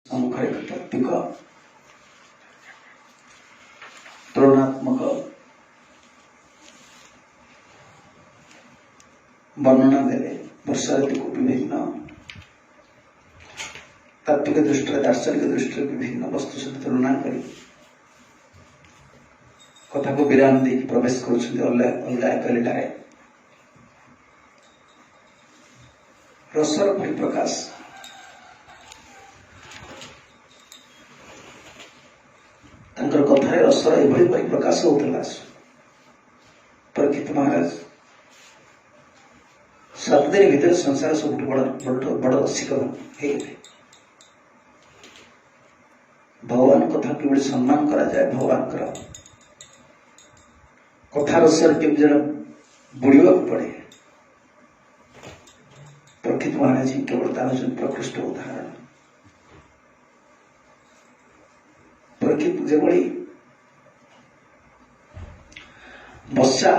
ସମ୍ମୁଖରେ ତାତ୍ତ୍ୱିକ ତୁଳନାତ୍ମକ ବର୍ଣ୍ଣନା ଦେଲେ ବର୍ଷା ଋତୁକୁ ବିଭିନ୍ନ ତାତ୍ତ୍ୱିକ ଦୃଷ୍ଟିରେ ଦାର୍ଶନିକ ଦୃଷ୍ଟିରେ ବିଭିନ୍ନ ବସ୍ତୁ ସହିତ ତୁଳନା କରି କଥାକୁ ବିରାମ ଦେଇକି ପ୍ରବେଶ କରୁଛନ୍ତି ଅଲଗା ଏକ ଲୀଳାରେ। ରସର ପରିପ୍ରକାଶ ତାଙ୍କର କଥାରେ ରସର ଏଭଳି ପରିପ୍ରକାଶ ହେଉଥିଲା। ପରୀକ୍ଷିତ ମହାରାଜ 7 ଦିନ ଭିତରେ ସଂସାର ସବୁଠୁ ବଡ଼ ରସିକ ହେଇଗଲେ। ଭଗବାନ କଥା କିଭଳି ସମ୍ମାନ କରାଯାଏ, ଭଗବାନଙ୍କର କଥା ରସରେ କେମିତି ଜଣେ ବୁଡ଼ିବାକୁ ପଡ଼େ, ପରୀକ୍ଷିତ ମହାରାଜ କେବଳ ତାର ପ୍ରକୃଷ୍ଟ ଉଦାହରଣ। ପରୀକ୍ଷିତ ଯେଭଳି ବର୍ଷା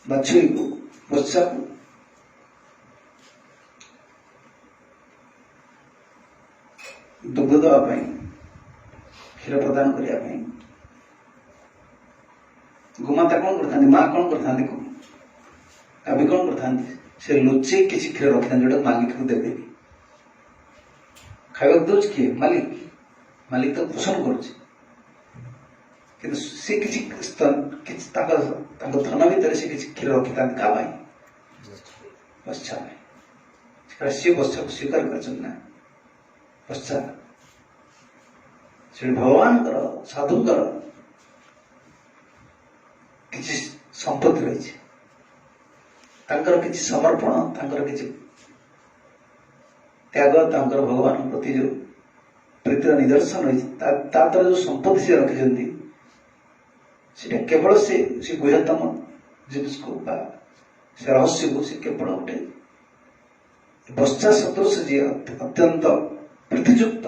ବାଛୁରୀକୁ ବର୍ଷାକୁ ଦୁଗ୍ଧ ଦେବା ପାଇଁ, କ୍ଷୀର ପ୍ରଦାନ କରିବା ପାଇଁ ଗୋମାତା କଣ କରିଥାନ୍ତି, ମା କଣ କରିଥାନ୍ତି, ଗାଭୀ କଣ କରିଥାନ୍ତି, ସେ ଲୁଚେଇ କିଛି କ୍ଷୀର ରଖିଥାନ୍ତି ଯୋଉଟା ମାଲିକକୁ ଦେବେନି। ଖାଇବାକୁ ଦଉଛି କିଏ? ମାଲିକ। ମାଲିକ ତାକୁ ପୋଷଣ କରୁଛି, କିନ୍ତୁ ସେ କିଛି ତାଙ୍କ ଧନ ଭିତରେ ସେ କିଛି କ୍ଷୀର ରଖିଥାନ୍ତି କାହା ପାଇଁ? ବର୍ଷା ପାଇଁ। ସିଏ ବର୍ଷାକୁ ସ୍ୱୀକାର କରିଛନ୍ତି ନା। ବର୍ଷା ସେଠି ଭଗବାନଙ୍କର ସାଧୁଙ୍କର କିଛି ସମ୍ପତ୍ତି ରହିଛି, ତାଙ୍କର କିଛି ସମର୍ପଣ, ତାଙ୍କର କିଛି ତ୍ୟାଗ, ତାଙ୍କର ଭଗବାନଙ୍କ ପ୍ରତି ଯୋଉ ପ୍ରୀତିର ନିଦର୍ଶନ ରହିଛି, ତା ଦ୍ୱାରା ଯୋଉ ସମ୍ପତ୍ତି ସେ ରଖିଛନ୍ତି ସେଟା କେବଳ ସେ ଗୁହ୍ୟତମ ଜିନିଷକୁ ବା ସେ ରହସ୍ୟକୁ ସେ କେବଳ ଗୋଟେ ବର୍ଷା ସଦୃଶ ଯିଏ ଅତ୍ୟନ୍ତ ପ୍ରୀତିଯୁକ୍ତ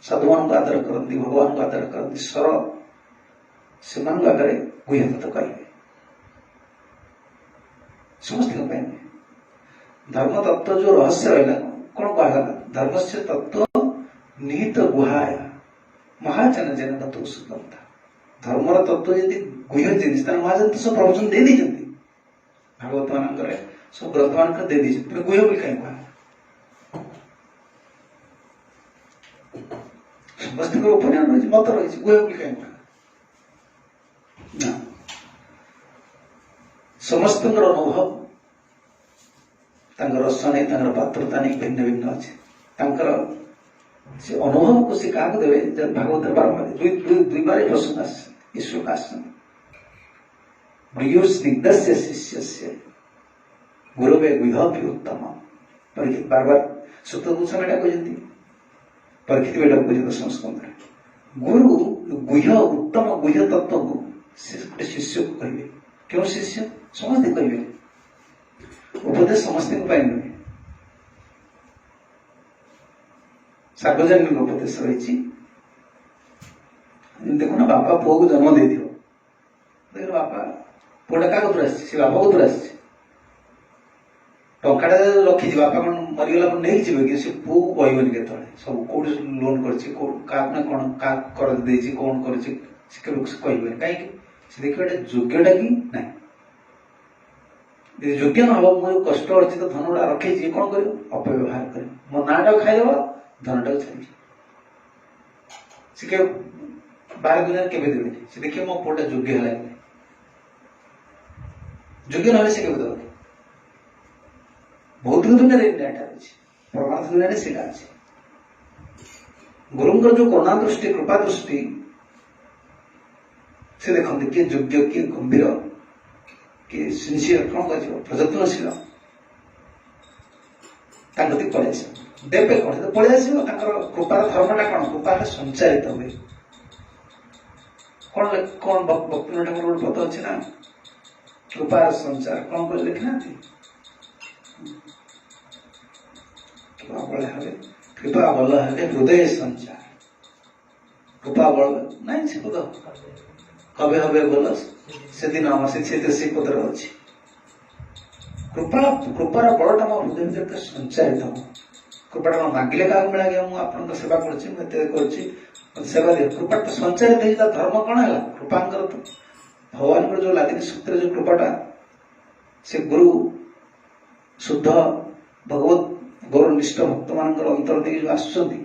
ସାଧୁମାନଙ୍କୁ ଆଦର କରନ୍ତି, ଭଗବାନଙ୍କୁ ଆଦର କରନ୍ତି, ସେମାନଙ୍କ ଆଗରେ ଗୁହ୍ୟତ କହିବେ, ସମସ୍ତଙ୍କ ପାଇଁ ନୁହେଁ। ଧର୍ମ ତତ୍ତ୍ୱ ଯୋଉ ରହସ୍ୟ ରହିଲା, କଣ କୁହାଗଲା? ଧର୍ମସ୍ୟ ତତ୍ତ୍ୱ ନିହିତ ଗୁହାୟ ମହାଜନ ଜନ ତତ୍ତ୍ୱ ସୁଗନ୍ଧା। ଧର୍ମର ତତ୍ତ୍ୱ ଯଦି ଗୁହ୍ୟ ଜିନିଷ, ତାହେଲେ ମହାଜନ ତ ସବୁ ପ୍ରବଚନ ଦେଇ ଦେଇଛନ୍ତି, ଭାଗବତ ମାନଙ୍କରେ ସବୁ ଗ୍ରନ୍ଥ ମାନଙ୍କରେ ଦେଇ ଦେଇଛନ୍ତି। ଗୁହ୍ୟ ବୋଲି କାହିଁ କୁହା? ସମସ୍ତଙ୍କର ଉପନ୍ୟାସ ରହିଛି, ମତ ରହିଛି, ଗୁହ୍ୟ ବୋଲି କାହିଁ କୁହା? ନା, ସମସ୍ତଙ୍କର ଅନୁଭବ, ତାଙ୍କର ରସ ନେଇ, ତାଙ୍କର ପାତ୍ରତା ନେଇ ଭିନ୍ନ ଭିନ୍ନ ଅଛି। ତାଙ୍କର ସେ ଅନୁଭବକୁ ସେ କାହାକୁ ଦେବେ? ଭାଗବତରେ ବାରମ୍ବାର ଦୁଇବାର ପ୍ରସଙ୍ଗ ଆସିছে, ଈଶ୍ୱର ଆସିଛନ୍ତି। ପ୍ରିୟ ସ୍ନିଗ୍ଧସ୍ୟ ଶିଷ୍ୟସ୍ୟ ଗୁରବେ ଗୁହ୍ୟପି ଉତ୍ତମ। ପରୀକ୍ଷିତ ବାରବାର ସୁତଭୂଷଣ ଏଟା କହିଛନ୍ତି, ପରୀକ୍ଷିତ ଏଟା କହିଛନ୍ତି ସଂସ୍କୃତରେ। ଗୁରୁ ଗୁହ୍ୟ ଉତ୍ତମ ଗୁହ୍ୟ ତତ୍ତ୍ୱକୁ ସେ ଗୋଟେ ଶିଷ୍ୟକୁ କହିବେ। କେଉଁ ଶିଷ୍ୟ? ସମସ୍ତେ କହିବେ, ଉପଦେଶ ସମସ୍ତଙ୍କ ପାଇଁ ନୁହେଁ। ସାର୍ବଜନୀନ ଉପଦେଶ ରହିଛି। ଦେଖୁନ, ବାପା ପୁଅକୁ ଜନ୍ମ ଦେଇଥିବ, ଦେଖିଲ ବାପା ପୁଅଟା କାହା କତୁରୁ ଆସିଛି? ସେ ବାପା କତୁରୁ ଆସିଛି। ଟଙ୍କାଟା ରଖିଛି, ବାପା କଣ ମରିଗଲା ପରେ ନେଇକି ଯିବେ କି? ସେ ପୁଅକୁ କହିବନି କେତେବେଳେ, ସବୁ କୋଉଠି ଲୋନ କରିଛି, କାହାକୁ ନା କଣ କାହାକୁ କରଜ ଦେଇଛି, କଣ କରିଛି, ସେ କେବେ କହିବନି। କାହିଁକି? ସେ ଦେଖିବ ଏଟା ଯୋଗ୍ୟଟା କି ନାହିଁ। ଯଦି ଯୋଗ୍ୟ ନ ହବ, ମୁଁ କଷ୍ଟ ଅର୍ଜିତ ଧନ ଗୁଡା ରଖେଇଛି, କଣ କରିବ? ଅପବ୍ୟବହାର କରିବ, ମୋ ନାଁଟାକୁ ଖାଇଦବ, ଧନଟାକୁ ଛାଡ଼ିବ। ସେ କେବେ ବାହାର ଦୁନିଆରେ କେବେ ଦେବେନି। ସେ ଦେଖିବ ମୋ ପୁଅଟା ଯୋଗ୍ୟ ହେଲା କି ନାହିଁ। ଯୋଗ୍ୟ ନହେଲେ ସେ କେବେ ଦେବନି। ଭୌତିକ ଦୁନିଆରେ ନ୍ୟାୟଟା ଅଛି, ପରମାର୍ଥ ଦୁନିଆରେ ସେଇଟା ଅଛି। ଗୁରୁଙ୍କର ଯୋଉ କରୁଣା ଦୃଷ୍ଟି, କୃପା ଦୃଷ୍ଟି, ସେ ଦେଖନ୍ତି କିଏ ଯୋଗ୍ୟ, କିଏ ଗମ୍ଭୀର, କିଏ ସିନସିୟର, କଣ କରାଯିବ, ପ୍ରଯତ୍ନଶୀଳ, ତାଙ୍କ କତିକି ପଳେଇ ଆସିବ। ଦେବେ କଣ? ପଳେଇ ଆସିବ। ତାଙ୍କର କୃପାର ଧର୍ମଟା କଣ? କୃପାରେ ସଞ୍ଚାରିତ ହୁଏ। କଣ ଭକ୍ତି ଠାକୁର ଗୋଟେ ପଦ ଅଛି ନା, କୃପାର ସଞ୍ଚାର। କଣ କରି ଲେଖିନାହାନ୍ତି? କୃପା ବଳ ହେଲେ ହୃଦୟ ସଞ୍ଚାର। କୃପା ବଳ ନାଇଁ, ସେ ପଦ କବେ ହବେ ବୋଲ ସେଦିନ ସେ ପଦରେ ଅଛି। କୃପାର ବଳଟା ମୋ ହୃଦୟ ଭିତରେ ସଞ୍ଚାରିତ ହବ। कृपाटा मागिले क्या मिला गया मुझे आपन सेवा कर सेवा दिए कृपाटा संचारित हो धर्म कौन है कृपांकर तो भगवान जो लादिनी सूत्र जो कृपाटा से गुरु शुद्ध भगवत गौरनिष्ठ भक्त मान अंतर दे जो आसुच्चंती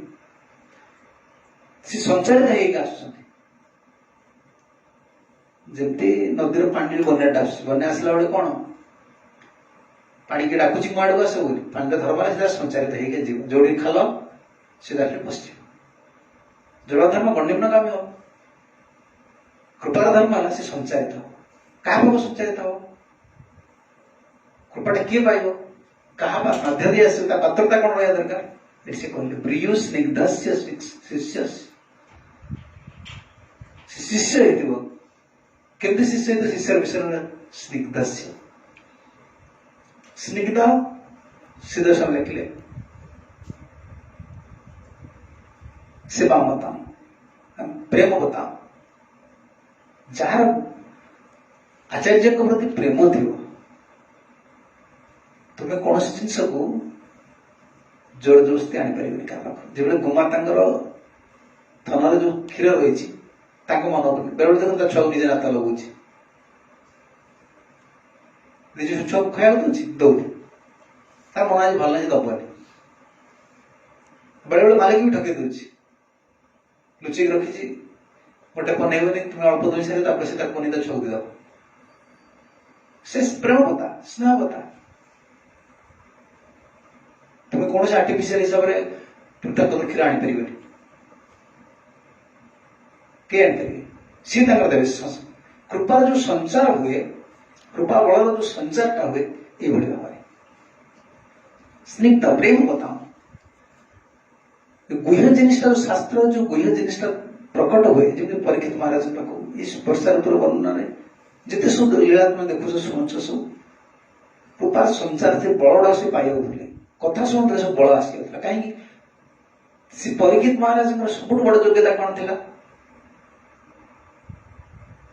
से संचारित होइक आसुच्चंती जेमती नदीर पानी बन्याटा बन्या आसला बेले कौन पानी की डाकुची मो आड़क आस बोली पानी धर्म सीधा संचारित होइक जीव जोड़ी खाल सीधा पश्चिम जलधर्म गण्यम्नगामी हो कृपार धर्म है से संचारित हो क्या संचारित हो कृपाटा किए पाइब क्या बाध्य दी आस पात्रता कौन रहा दरकार से कहले प्रिय स्निग्धस्य शिष्य शिष्य केमती शिष्य शिष्य विषय स्निग्धस्य स्निग्ध सीधे सब लिखले सेवा बताओ प्रेम बताओ जार आचार्य प्रति प्रेम थी तुम्हें कौन सी जिनस को जोर जबरदस्ती आनीपर क्या जो गोमाता थनर जो क्षीर रही मन बेले देखो छुआ निजे नाता लगुच निज छुआ खाया दौड़ी ता मन आज भल नहीं दबनी बेले बेले मालिक भी ठके दूसरी लुचिक रखी गोटे पनेबनी तुम्हें अल्प दुई सारे से पनीता छुआ दे से प्रेम बता स्नेह बता तुम्हें कौन से आर्टिफिशियल हिसाब से पृथक क्षीर आनीपर किए आनीपर सी देवे कृपार जो संचार हुए कृपा बल जो संचारटा हुए ये भाव स्निग्ध प्रेम बताओ गुह्य जिनिसटा शास्त्र जो गुह्य जिनिसटा प्रकट हुए जमी परीक्षित महाराज पाक इस वर्षा ऋतुर वर्णन जिते सब लीला तुम देखुच शुणुच सब कृपार संचार से बलटा से पाइबे कथा शुणुते सब बल आसीगला कहीं परीक्षित महाराज सब बड़ योग्यता कौन थी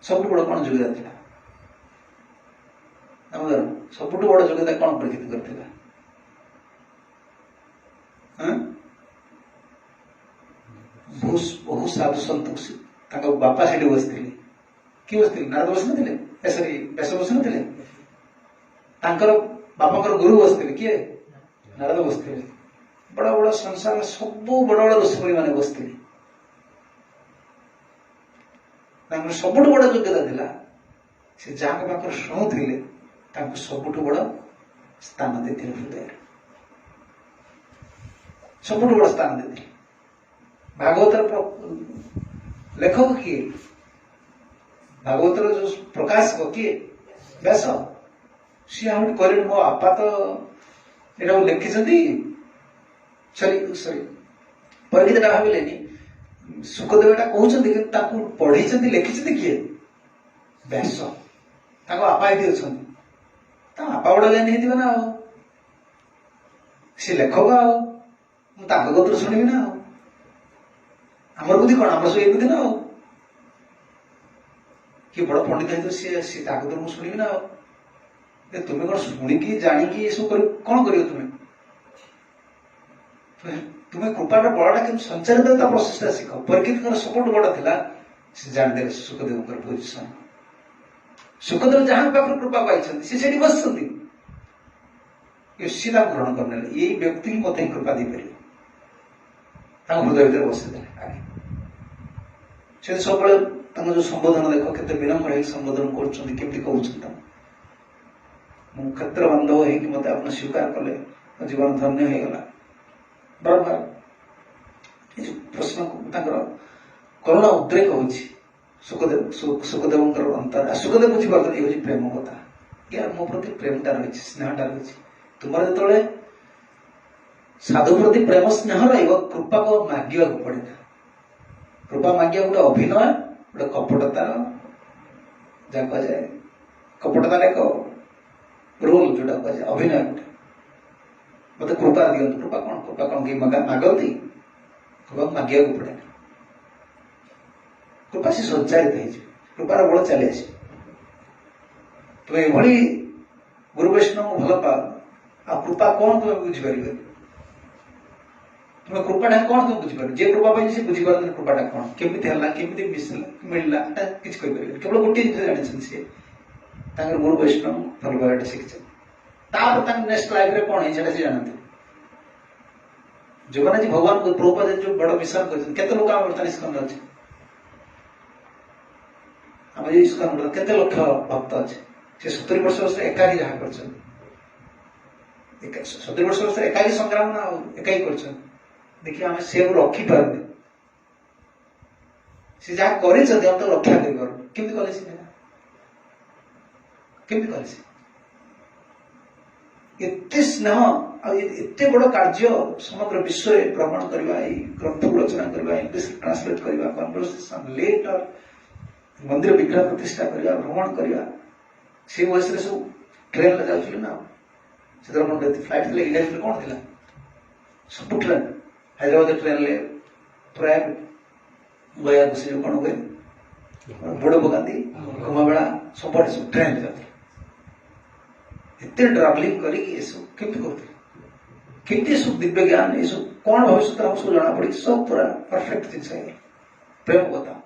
सब बड़ कौन योग्यता थी सब बड़ योग्यता कौन परीक्षित करथिला बहुत साधु सन्त बापा से बसते किए बसते नारद बस ना सरी बेस बस ना बापा गुरु बसते किए नारद बसते बड़ बड़ संसार सब बड़ बड़ ऋषि मैंने बसते सब बड़ योग्यता थिला से जहाँ पाखे शुणुले सबुठ बड़ स्थान देते हृदय सबुठ बड़ स्थान देते भागवतर लेखक किए भागवतर जो प्रकाशक किए व्यास सी आउट कर मो आपा तो ये लिखी सरी सरी परीक्षित भाविले सुखदेव कहते कि पढ़ी लिखी किए व्यास आपा ये अच्छा आपा बड़ा ज्ञानी होती ना सी लेखक आतर शुणी ना आमर बुद्धि कौन आम सब बुद्धि ना कि बड़ पंडित है सी सी मुझे शुणी ना तुम्हें कौन शुणिकी जाणिकी ये सब कौन कर तुम्हें कृपार बड़टा कि संचारित प्रोसेसटा शिख परीक्षित सपोर्ट बड़ा था जानदे सुखदेव पोजिशन सुखदेव जहां पाखे कृपा पाई सी बस सीधा ग्रहण करने ये व्यक्ति ही मत कृपा दी पार हृदय भर बसदे आगे से सब जो संबोधन देख के विनम्र संबोधन कर क्षेत्र बांधव हो मत आप स्वीकार कले मो जीवन धन्य हो गला बारंबार ये प्रश्न करुणा उद्रेक हो सुखदेव अंतर सुखदेव बुझीपार ये हूँ प्रेम कथा यार मो प्रति प्रेमटा रही स्नेहटा रही तुम जो साधु प्रति प्रेम स्नेह कृपा को मांगा पड़ेगा कृपा मांगिया गोटे अभिनय गोटे कपटतार जहाँ कहुए कपटतार एक रोल जोटा कहुए अभिनय गोटे मत कृपा दिखते कृपा कौन कि मागती कृपा मांगा पड़े कृपा से संचारित कृपार बल चली आस तुम ये गुरु वैष्णव भल पा आ कृपा कौन तुम बुझीपर तुम कृपाटा कौन तुम बुझीपार जे कृपा पाई से बुझीपार कृपाटा कौन केमिति हला केमिति मिलला किछ कहि परिबे केवल गोटे जिनिस जानिछन से तांकर गुरु वैष्णव भल भाबे शिखिछन तापर तांक नेक्स्ट लाइफ रे कोन है सेटा से जानते जो माने भगवान को प्रभुपाद जो बड़ मिशन कर केते लोक हम वर्तमान स्कंद अछि हम ये स्कंद केते लक्ष भक्त अछि से 70 वर्ष से एकाकी जहा करछन 70 वर्ष से एकाकी संग्राम ना एकाकी करछन देखिए आम से रखी पारे से जहाँ कर तो रक्षा करमि कले एते स्नेह एते बड़ कार्य समग्र विश्व भ्रमण करवा ग्रंथ रचना करवा इंग्लिश ट्रांसलेट करवा कन्वर्सेशन लेटर मंदिर विग्रह प्रतिष्ठा करवा भ्रमण करवा से वयस सब ट्रेन में जाऊँ ना से फ्लाइट थे इंडिया कौन थी सब ट्रेन हैदराबाद ट्रेन ले प्राय गया से कौन हुए बड़ पकाती कुंभमेला सब सब ट्रेन में जाते एते ट्रावेलिंग करी सब केमती सब दिव्य ज्ञान ये सब कौन भविष्य हम सब जना पड़ी सब पूरा परफेक्ट जिनस प्रेम कथा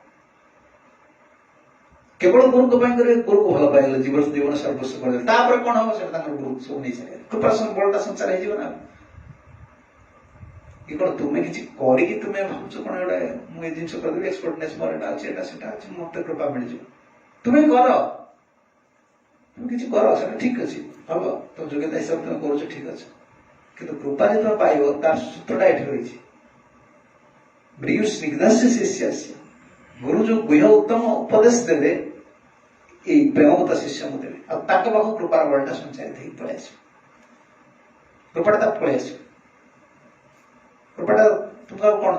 केवल गुरु को करे गुरु को भल पाइल जीवन जीवन सर्वस्व कर कौन हम से गुरु सब नहीं सारे कृपा बलटा संसार हो ये कौन तुम्हें किसी करी तुम्हें भावुच कौन गोटे मुझे जिन करदेवी एक्सपर्टनेस मोर एटा अच्छे मत कृपा मिल जाए तुम्हें कर तुम किसी कर से ठीक अच्छे हम तो योग्यता हिसाब तुम कर ठीक अच्छे किंतु कृपा जो तुम पाइब तार सूत्रटा ये रही ब्रियु स्निग्ध से शिष्य गुरु जो गुह उत्तम उपदेश देवे ये प्रेमवत शिष्य को देवे पाख कृपार बलटा संचारित पलि आस कृपाटा पलि आस कृपाटा तुम कौन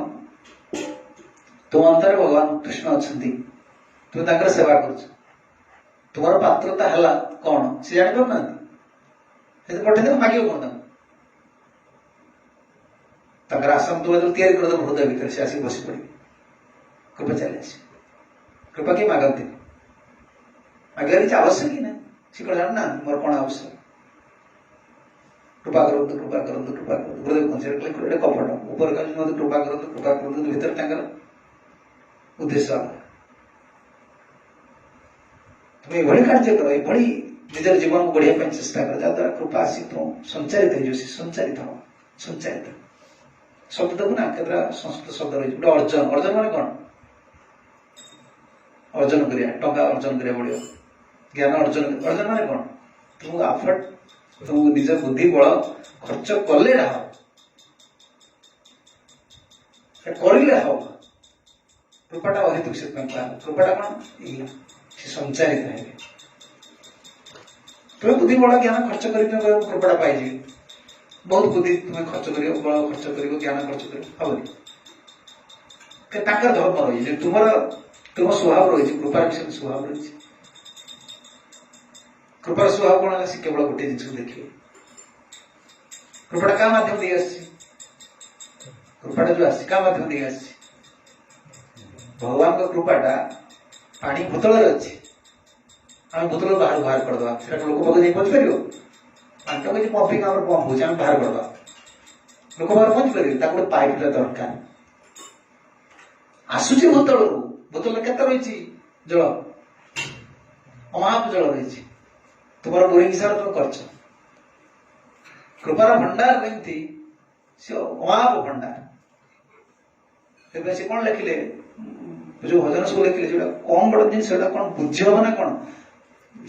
तुम अंतर भगवान कृष्ण अच्छा तुम सेवा कर तुम पात्रता है कौन सी जानी पार ना पठेद मागे कौन तक आश्रम तुम या हृदय भितर से आसिक बस पड़े कृपा चली आस कृपा किए मागती मागे किसी आवश्यक ही ना सी कौन जाना मोर कौन आवश्यक कृपा करूँ कृपा करूँ कृपा करूँ गुरुदेव कौन कपट ऊपर कृपा करूँ भीतर उद्देश्य तुम ये कार्य कर ये निजर जीवन को बढ़िया चेष्टा कर जहाद्वारा कृपा आसी तुम संचारित हो संचारित शब्द देखु ना केतरा संस्कृत शब्द रही गोटे अर्जन अर्जन माने कौन अर्जन करिया टंका अर्जन करिया पड़ो ज्ञान अर्जन माने कौन तुमको आफर्ट तुमको निज बुद्धि बल खर्च कले करे कृपाटा अहेतुक से कृपाटा कौन संचारित है तुम्हें बुद्धि बल ज्ञान खर्च कर कृपाटा पाई बहुत बुद्धि तुम्हें खर्च कर बल खर्च कर ज्ञान खर्च कर धर्म रही तुम स्वभाव रही कृपार विषय स्वभाव रही कृपार स्वभाव कौन है केवल गोटे जिन देखिए कृपाटा क्या माध्यम दे कृपाटा जो आसी क्या माध्यम दे भगवान का कृपाटा पानी बोतल अच्छी आम बोतल बाहर बाहर करदे लोक पाक नहीं पहुंच पार पानी किसी पंपिंग पंप हो बाहर करदे लोक बाहर पहुंच पारे पाइप दरकार आसूची बोतल बोतल केते रही जल अमाप जल रही तुम बोरिंग हिसाब तुम कर कृपार भंडार कमी से अमाप भंडार से कौन लिखिले जो भजन सब लिखिले जो कम बड़ जिन कौन बुझ हम ना कौन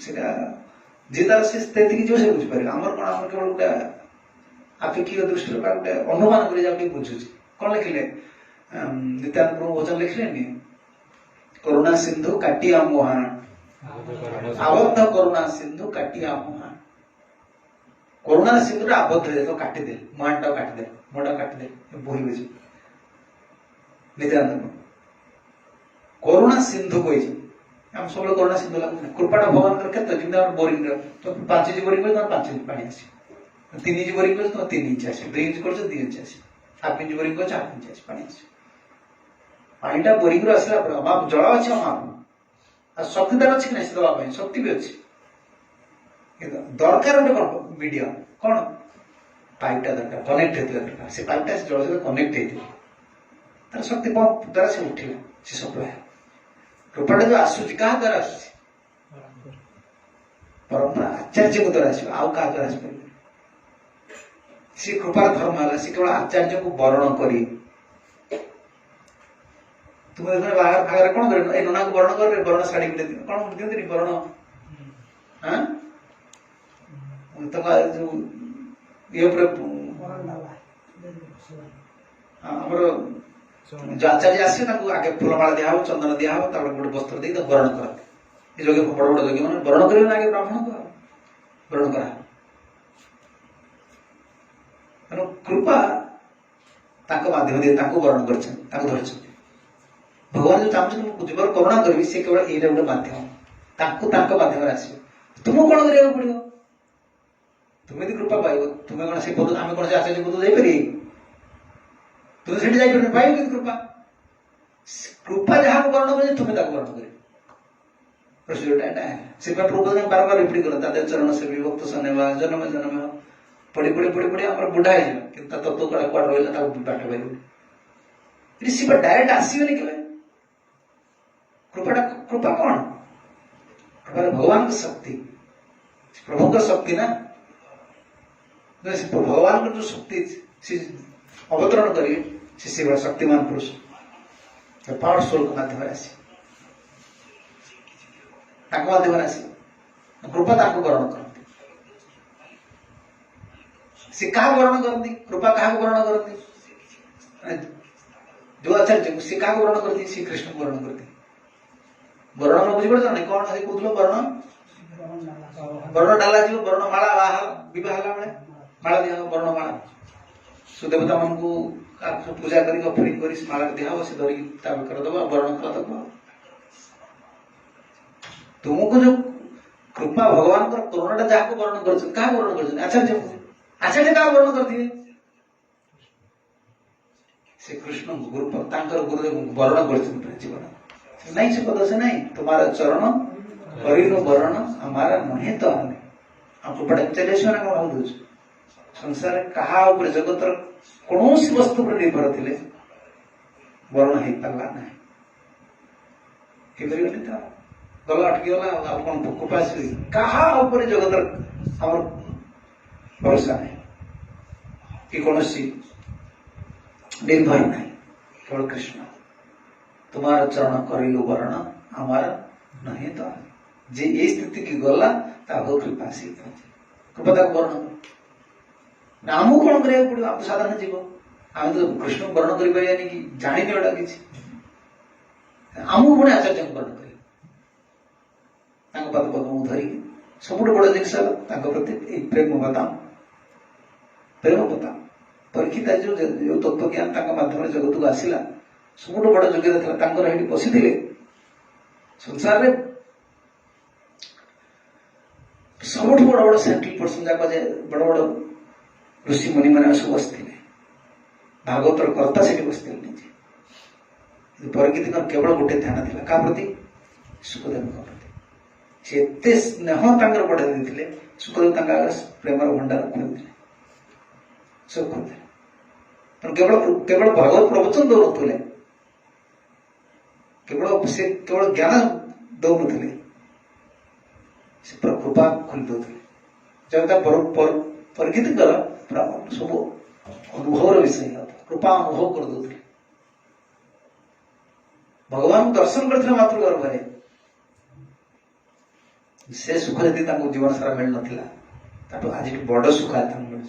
से जी तार से जो से बुझीपारे आमर कौन आम केवल गोटे आपेक्षिक दृष्टि गोटे अनुमान कर बुझुची कौन लिखिले नित्यानंद प्रभु भजन लिखिले करुणा सिंधु काटिया मुहान आबद्ध करुणा सिंधु काटिया मुहान करुणा सिंधु आबद्ध है तो काटिदे मुहानटा काटिदे मुंडा काटिदे बोही बुझे नित्यानंद करुणा सिंधु कही हम सब करुणा सिंधु लगुना कृपाटा भगवान के बोरिंग तो 5 इंच बोरिंग 5 इंच पानी आस 3 इंच बोरिंग तुम 3 इंच आस 2 इंच कर 2 इंच आस हाफ इंच बोरिंग कर हाफ इंच आस पानी आस पानीटा बोरिंग आसला अमाप जल अच्छे अमाप शक्ति तार अच्छी ना दवाई शक्ति भी अच्छी दरकार गोटे कौन मीडियम कौन पाइपटा दरकार कनेक्ट होता दरकार से पाइपटा जल सहित कनेक्ट होती तार शक्ति पंप द्वारा से उठिला से सप्लाय कृपाटा जो आसूची क्या द्वारा आसूची परंपरा आचार्य को द्वारा आसो आउ क्या द्वारा आसपार सी कृपार धर्म है सी केवल आचार्य को वर्ण करी तुम बाहर फागर कौन करे नना को वर्ण कर वर्ण शाढ़ी कौन दिखती वर्ण हाँ जो ये आमर जो आचार्य आसे आगे फूलमाला दिहब चंदन दिहब गोटे वस्त्र दी वर्ण करते ये बड़ बड़ यज्ञ मैंने वर्ण कर आगे ब्राह्मण को वर्ण करा तेणु कृपा माध्यम दिए वर्ण कर भगवान जो चाहते जीवन करुणा करी से केवल ये गोटे माध्यम माध्यम आस तुमको कौन करा पड़ो तुम्हें कृपा पाइब तुम्हें कौन से आम कौन से आचार्य पद जापर तुम से पाइब कि कृपा कृपा जहाँ वर्ण कर तुम्हें वर्ण कर प्रभु बार बार रिपीट कर ताদের चरण से विभक्त सनेवा जन्म जन्म पढ़ी पढ़ी पढ़ी पढ़ी आम बुढ़ा है कि तत्व कड़ा कुआड़ रहा बाट पाइब सी डायरेक्ट आसबे के कृपाटा कृपा कौन कृपा भगवान की शक्ति प्रभु का शक्ति ना भगवान का जो शक्ति अवतरण करेंगे से बड़ा शक्तिमान पुरुष पावर सोल के माध्यम आसी माध्यम आसी कृपा वर्ण करती सी क्या वर्ण करती कृपा क्या वर्ण करती जो आचार्य सी क्या वर्ण करती श्री कृष्ण को वर्ण करती वर्ण में बुझी पड़ता नहीं कौन है कहूल वर्ण डाला जी वर्ण माला बहुत माला दिया वर्णमाला सुदेवता मन को पूजा करी ऑफरिंग करी माला दिया से धरिकी कर दबा वर्ण कर दबा तुमको जो कृपा भगवान करुणा जहाँ को वर्ण कर क्या वर्ण कर आचार्य आचार्य क्या वर्ण करते श्री कृष्ण गुरुदेव वर्ण कर जीवन नहीं से पद से नहीं तुम्हारा चरण करिनो वर्ण हमारा नहीं तो आने आपको बड़ा चले सुना कौन दूस संसार कहा ऊपर जगत कौन वस्तु पर निर्भर थे वर्ण हो पारा ना गला अटकी गला कौन कृपा कहा जगत आम भरोसा नहीं कि कौन निर्भर नहीं केवल कृष्ण तुम्हारा चरण करिलु वर्ण हमारा नहीं तो जे ये स्थिति की गला कृपा से कृपा वर्ण आमको कौन करा पड़ो आप साधारण जीव आम तो कृष्ण वर्ण कर कि जानी गोटा किसी आमको पुणी आचार्य वर्ण कर पद पद्म धरिकी सब बड़ जिन प्रति प्रेम बताओ परीक्षित जो तत्व ज्ञान माध्यम जगत को आसला सब बड़ योग्यता था बसी संसार में सब बड़ बड़ सेंट्रल पर्सन जाक बड़ बड़ ऋषि मुनि मैंने सब बसते भागवतर कर्ता से बसते निजे परीक्षित केवल गोटे ध्यान था क्या प्रति सुखदेव प्रति से स्नेह बढ़ाई देते सुखदेव प्रेमर भंडार खोलते सब खोलते केवल केवल भागवत प्रवचन दौन थे केवल से केवल ज्ञान दौन थे कृपा खोली दौले जब परीक्षित सब अनुभव विषय कृपा अनुभव कर दौले भगवान दर्शन करते मातृगर्भ से सुख जी जीवन सारा मिल नाला आज बड़ सुख मिल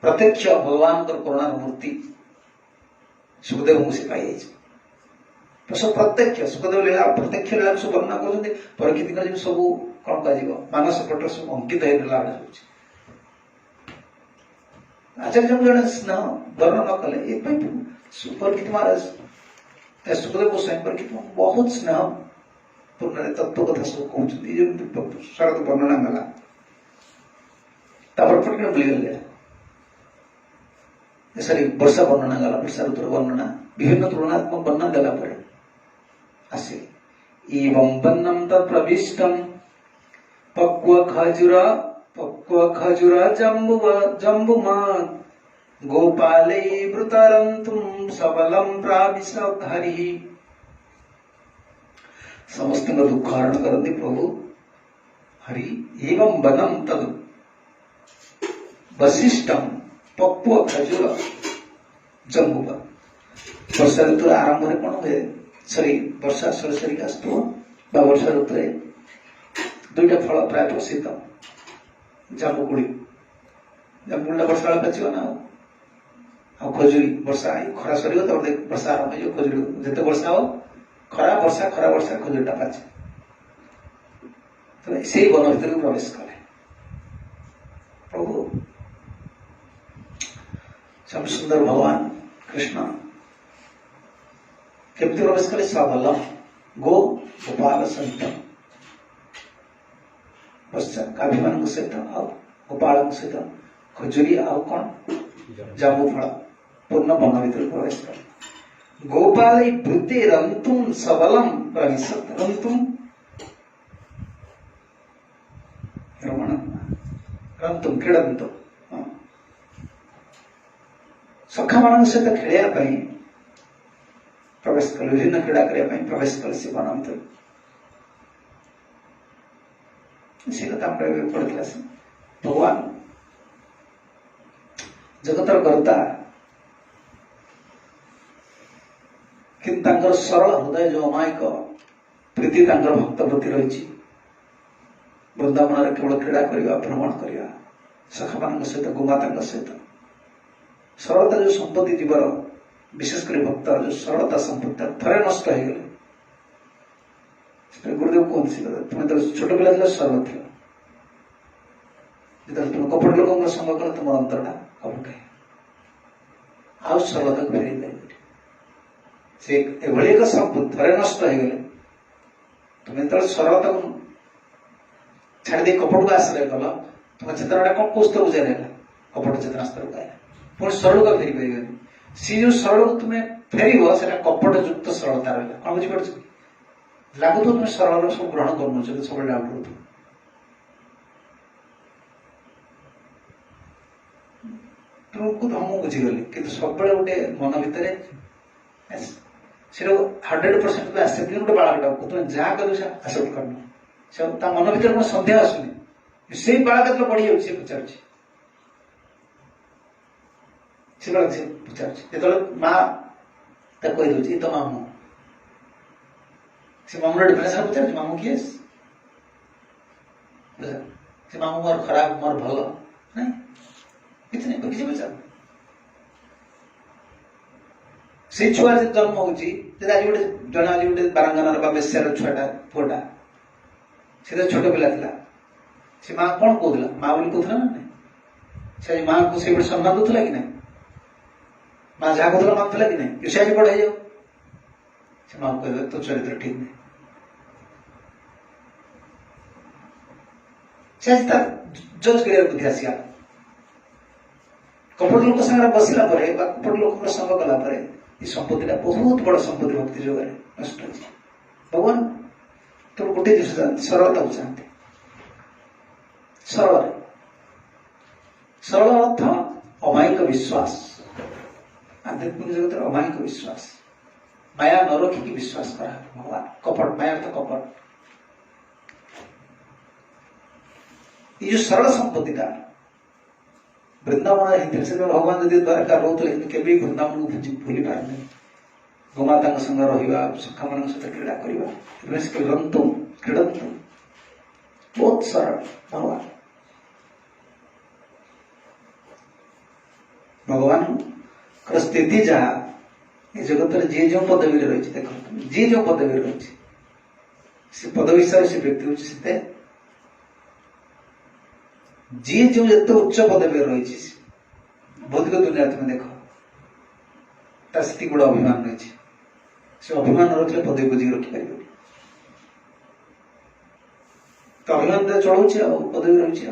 प्रत्यक्ष भगवान करुणा मूर्ति सुखदेव मुझे पाई सब प्रत्यक्ष सुखदेव लीला प्रत्यक्ष लीला सब वर्णना कर परीक्षित सब कौन कह मानस पट सब अंकित होगा आचार्य जन स्नेह वर्ण न कले ये परीक्षित महाराज सुखदेव गोस्वामी परीक्षित बहुत स्नेह पूर्ण तत्व कथा सब कहते शरद वर्णना गला फटक बुलीगले सरी वर्षा वर्णना गला वर्षा ऋतुर वर्णना विभिन्न तुलनात्मक वर्णना देला पड़े आसे एवं वन्नम तत्प्रविष्टम पक्व क्व खजुर जम्बुमा गोपालै वृतरन्तुं सबलं प्राविशत् हरिः। समस्त दुख हरण करती प्रभु हरि। एवं वनम तद वशिष्ठम पक्व खजुर जम्बुवा। वर्षा ऋतु आरंभ में कौन हुए सरी वर्षा सरी सरी आसुव वर्षा ऋतु दुईटा फल प्राय प्रसिद्ध जामुकुड़ी जामुकुड़ी वर्षा पाचिब ना आ खजुरी वर्षा खरा सर वर्षा आरंभ हो खजुरी जिते वर्षा हो खरा वर्षा खजुरीटा पाचे तो से वन भर प्रवेश कले प्रभु सब सुंदर भगवान कृष्ण केमती प्रवेश कले सबल गोपाल सहित काफी मान सहित गोपाल सहित खजुरी आउ कौन जामु फल पूर्ण वन भर प्रवेश कले गोपाल वृत्ति रंतुम सबलम प्रविशत रंतुम रमण रंतुम क्रीडंतु सखा मान सहित खेलिया प्रवेश कले विभिन्न क्रीड़ा करने प्रवेश कले से वन भर से कथा पढ़ा भगवान जगतर कर्ता कि सरल हृदय जो अमायिक प्रीति भक्त प्रति रही वृंदावन केवल क्रीड़ा करवा भ्रमण करवा सखा मान सहित गोमाता सहित सरलता जो संपत्ति जीवर विशेषकर भक्त जो सरलता संपत्ति थरे नष्ट हो गले गुरुदेव कहते तुम्हें तो छोट पिला थी सरल थी जो तुम कपट लोक संग कल तुम अंतरटा कपट है आउ सरलता को फेरी जाए से एक संपत्ति थरे नष्ट हो गले तुम्हें जो सरलता को छाड़ दे कपट को आश्रय कल तुम चेतना कौन कौ स्तर जाए कपट चेतना स्तर को आया पुणी सरल का फेरी पारे सी जो सरल को तुम्हें फेर से कपट युक्त सरलता रहा कौन बुझीपार लगुथ तुम सरल सब ग्रहण कर सब डाउट हो तुमको तो हम बुझीगली कि सब गोटे मन भितर 100% एक्सेप्ट गोटे बालकटा तुम जहाँ कर एक्सेप्ट करना मन भर कौन सन्देह आसुनी से बालक जो बढ़ी जाए पचार से बालक से पचार जो माँ कहीदे तो मामू से मामू डिफरेंस पचार मामू किए से मामू मोर खराब मोर भल नहीं किसी नहीं किसी पचार से छुआ से जन्म होगी आज गोटे जन आज गोटे बारंगानार बेस्यार छुआटा पुआटा से तो छोट पिला थिला से माँ कौन कहला माँ बोली कहला ना नहीं से माँ को से सम्मान दूला कि नहीं माँ जहाँ कहला मानुला कि नहीं से आज बड़ हो से माँ को कह तो चरित्र ठीक नहीं से आज जज कर बुद्धि आसिया कपट लोक संगे बसला कपट लोक संग कला ये संपत्ति बहुत बड़ संपत्ति भक्ति जोग नष्ट हो भगवान तो गोटे जिन सरलता को चाहते सरल सरल अर्थ अमायिक विश्वास आध्यात्मिक जगत अमायिक विश्वास माया न रखिकी विश्वास करा भगवान कपट माया अर्थ कपट ये जो सरल संपत्तिटा वृंदावन से भगवान यदि द्वारका रोते केवि वृंदावन को भूली पारे नहीं गोमाता संग रहा सखा मान सहित क्रीड़ा करवा क्रीडंतु बहुत सरल भगवान भगवान स्थिति जहाँ ये जगत जी जो पदवी रही देख जी जो पदवी रही से पदवी हिसाब से व्यक्ति होते जी जो जिते उच्च पदवी रही भौतिक दुनिया तुम देख ताकि बड़ा अभिमान रही से अभिमान रखिले पदवी बुझी रखिपार तो अभिमान तो चलाऊ पदवी रही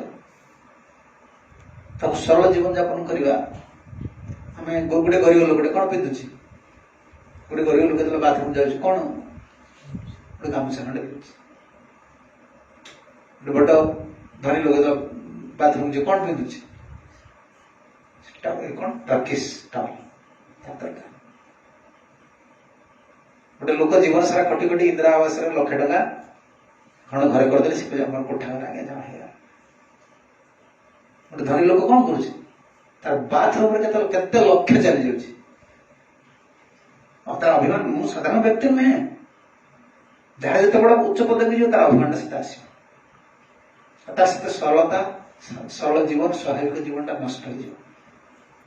सरल जीवन यापन करवा आम गोटे गरीब लोक कौन पिंधुची गोटे गरीब लोक जो बाथरूम जाऊँ कौन गोटे गामुछा खंडे गोटे बड़ धनी लोक बाथरूम जो कौन पिंधुचे कौन टर्किश टावल गोटे लोक जीवन सारा खटी खटी इंदिरा आवास लक्षे टका खंड घरे करदे से कोठा आगे जमा है गोटे धनी लोक कौन करुचे तार बाथरूम केते लक्ष चली जाऊँगी तार अभिमान मु साधारण व्यक्ति नुहे जहाँ जिते बड़ा उच्च पद की तार अभिमान सीता आस सरलता सरल जीवन स्वाभाविक जीवन नष्ट हो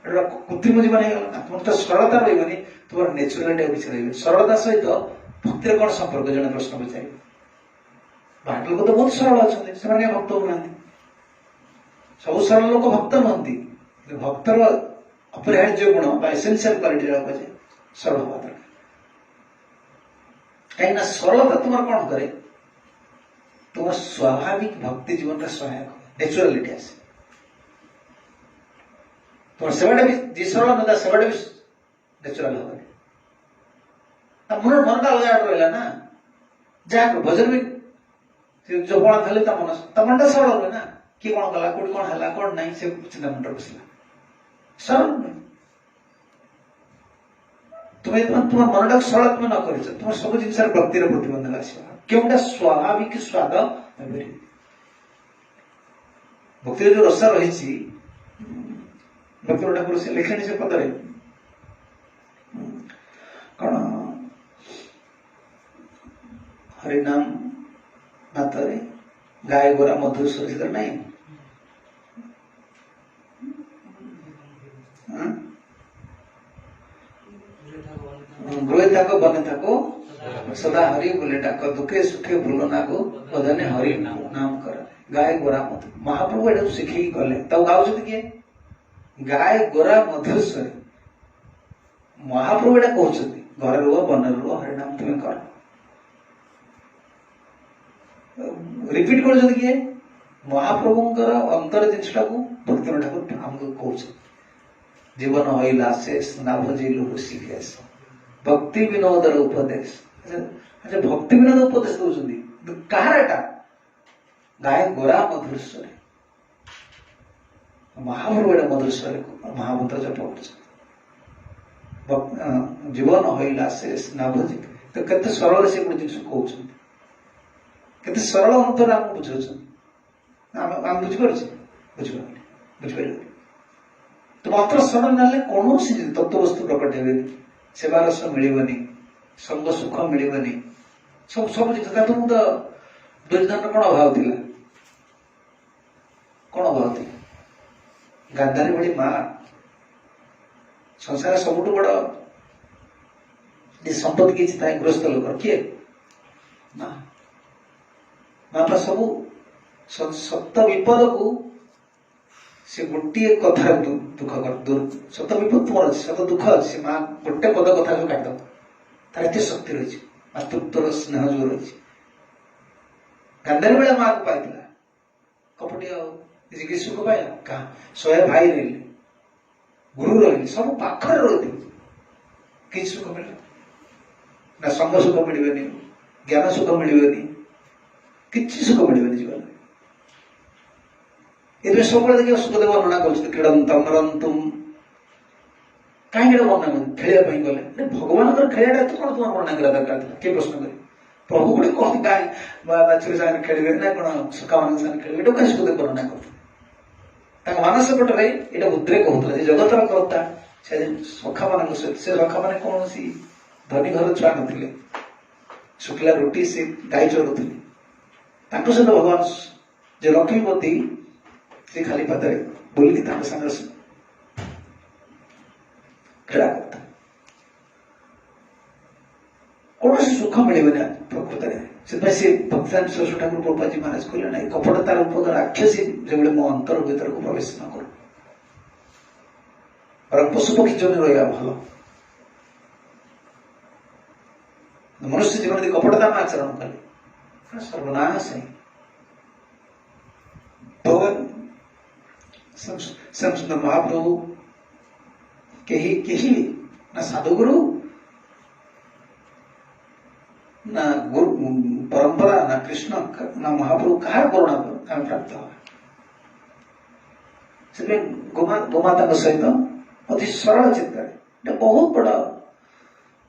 कृत्रिम जीवन हो तुम तो सरलता रही तुम नेचुरालिटी किसी रही सरलता सहित भक्ति कौन संपर्क जन प्रश्न पचार बाहर लोग तो बहुत सरल अच्छा भक्त होना सब सरल लोग भक्त नुहति भक्तर अपरिहार्य गुण एसेंशियल क्वालिटी कहे सरल हवा दरकार कहीं सरलता तुम कौन करे तुम स्वाभाविक भक्ति जीवन का सहायक नेचुरालिटी आसे तुम सेवाटा भी जी सरल ना सेवाटा भी नेचुराल हम मन मनटा अलग रहा ना जहाँ भजन भी जो बड़ा खाली मनटा सरल रहे ना किए कौन कला कौट कौन है कौन ना से चिंता मुंड बसला सरल नुहे तुम्हें तुम मनटा सरल तुम न कर तुम सब जिन भक्तिर प्रतिबंधक आस क्योंटा स्वाभाविक स्वाद भक्ति जो रस रही भक्ति ठाकुर से लिखे से पदरे कौन हरिनाम मात्रे गाय गोरा मधुर स्वर नहीं ग्रोहे थाको बने थाको सदा हरि बोले डाक दुखे सुखे भूल नाको बदने हरि नाम कर गाय गोरा मधु महाप्रभु एटा शिखी गले तब गाँव किए गाय गोरा मधुस्वर महाप्रभु एटा कहते घर रुह बन रुह हरिनाम तुम्हें कर रिपीट कर किए महाप्रभुंकर अंतर जिनटा को भक्ति ठाकुर आमको कह जीवन हईला शेष ना भजिलु ऋषिकेश भक्ति विनोदर उपदेश अच्छा भक्ति विनोद उपदेश दौरान कहार एटा गाय गोरा मधुर स्वर महाप्रभु एटा मधुर स्वर महामंत्र जप कर जीवन हईला शेष ना भजी तो केते सरल से गोटे जिन कहते केते सरल अंतर आम बुझे आम बुझीपारे बुझीपार तो मात्र सरल ना कौन तत्वस्तु प्रकट हे सेवा रस मिलनी संग सुख मिलनी सब सब जिन तुम तो दुर्योधन कौन अभाव थिला कौन अभाव थी गांधारी भली माँ संसार सबुठ बड़ संपत्ति किसी गृहस्थ लोक किए माँ माँ सब सत विपद को से गोटे कथा दुख कर सत विपद तुम अच्छे सत दुख अच्छे माँ गोटे पद कथा जो काटद तार एत शक्ति रही मातृत्वर स्नेह जो रही गांधारी बेला माँ को पाई कपटी कि सुख पाया कहा 100 भाई रही गुरु रही सब पाखर रही कि सुख मिल ना संग सुख मिलनी ज्ञान सुख मिलनी किसी सुख मिलनी जीवन ये सब देखिए सुखदेव वर्णना कर क्रीडतम रंतुम कहीं वर्णना खेलने गले भगवान खेलटा तो कौन तुम वर्णना करा दरकार था किए प्रश्न कर प्रभु गोटे कौन गाय बाछुरी सागर खेलिए ना कौन सुखा मान सागर खेलिए ये कहीं सुखदेव वर्णना करते मानस पटे ये उद्रेक होता जगतर कर्ता से सखा मान सहित से सखा मैंने कौन सी धनी घर छुआ नी शुक्ला रोटी से गाई चलुले सहित भगवान जो लक्ष्मीपति से खाली पादे बोलिकी सागर खेला करता कौन सुख मिलने प्रकृत से भक्तान सरस्वती ठाकुर प्रभुपाद महाराज कहले ना कपट तार उपकार राक्षसी जो मो अंतर भीतर को प्रवेश न कर पशु पक्षी जन रहा भल मनुष्य जीवन यदि कपटता में आचरण कले सर्वनाश है भगवान श्याम सुंदर महाप्रभु कही ना साधुगुरु ना गुरु परंपरा ना कृष्ण ना महाप्रभु कहार करुणा प्राप्त हो से गोमाता सहित अति सरल चिंता बहुत बड़ा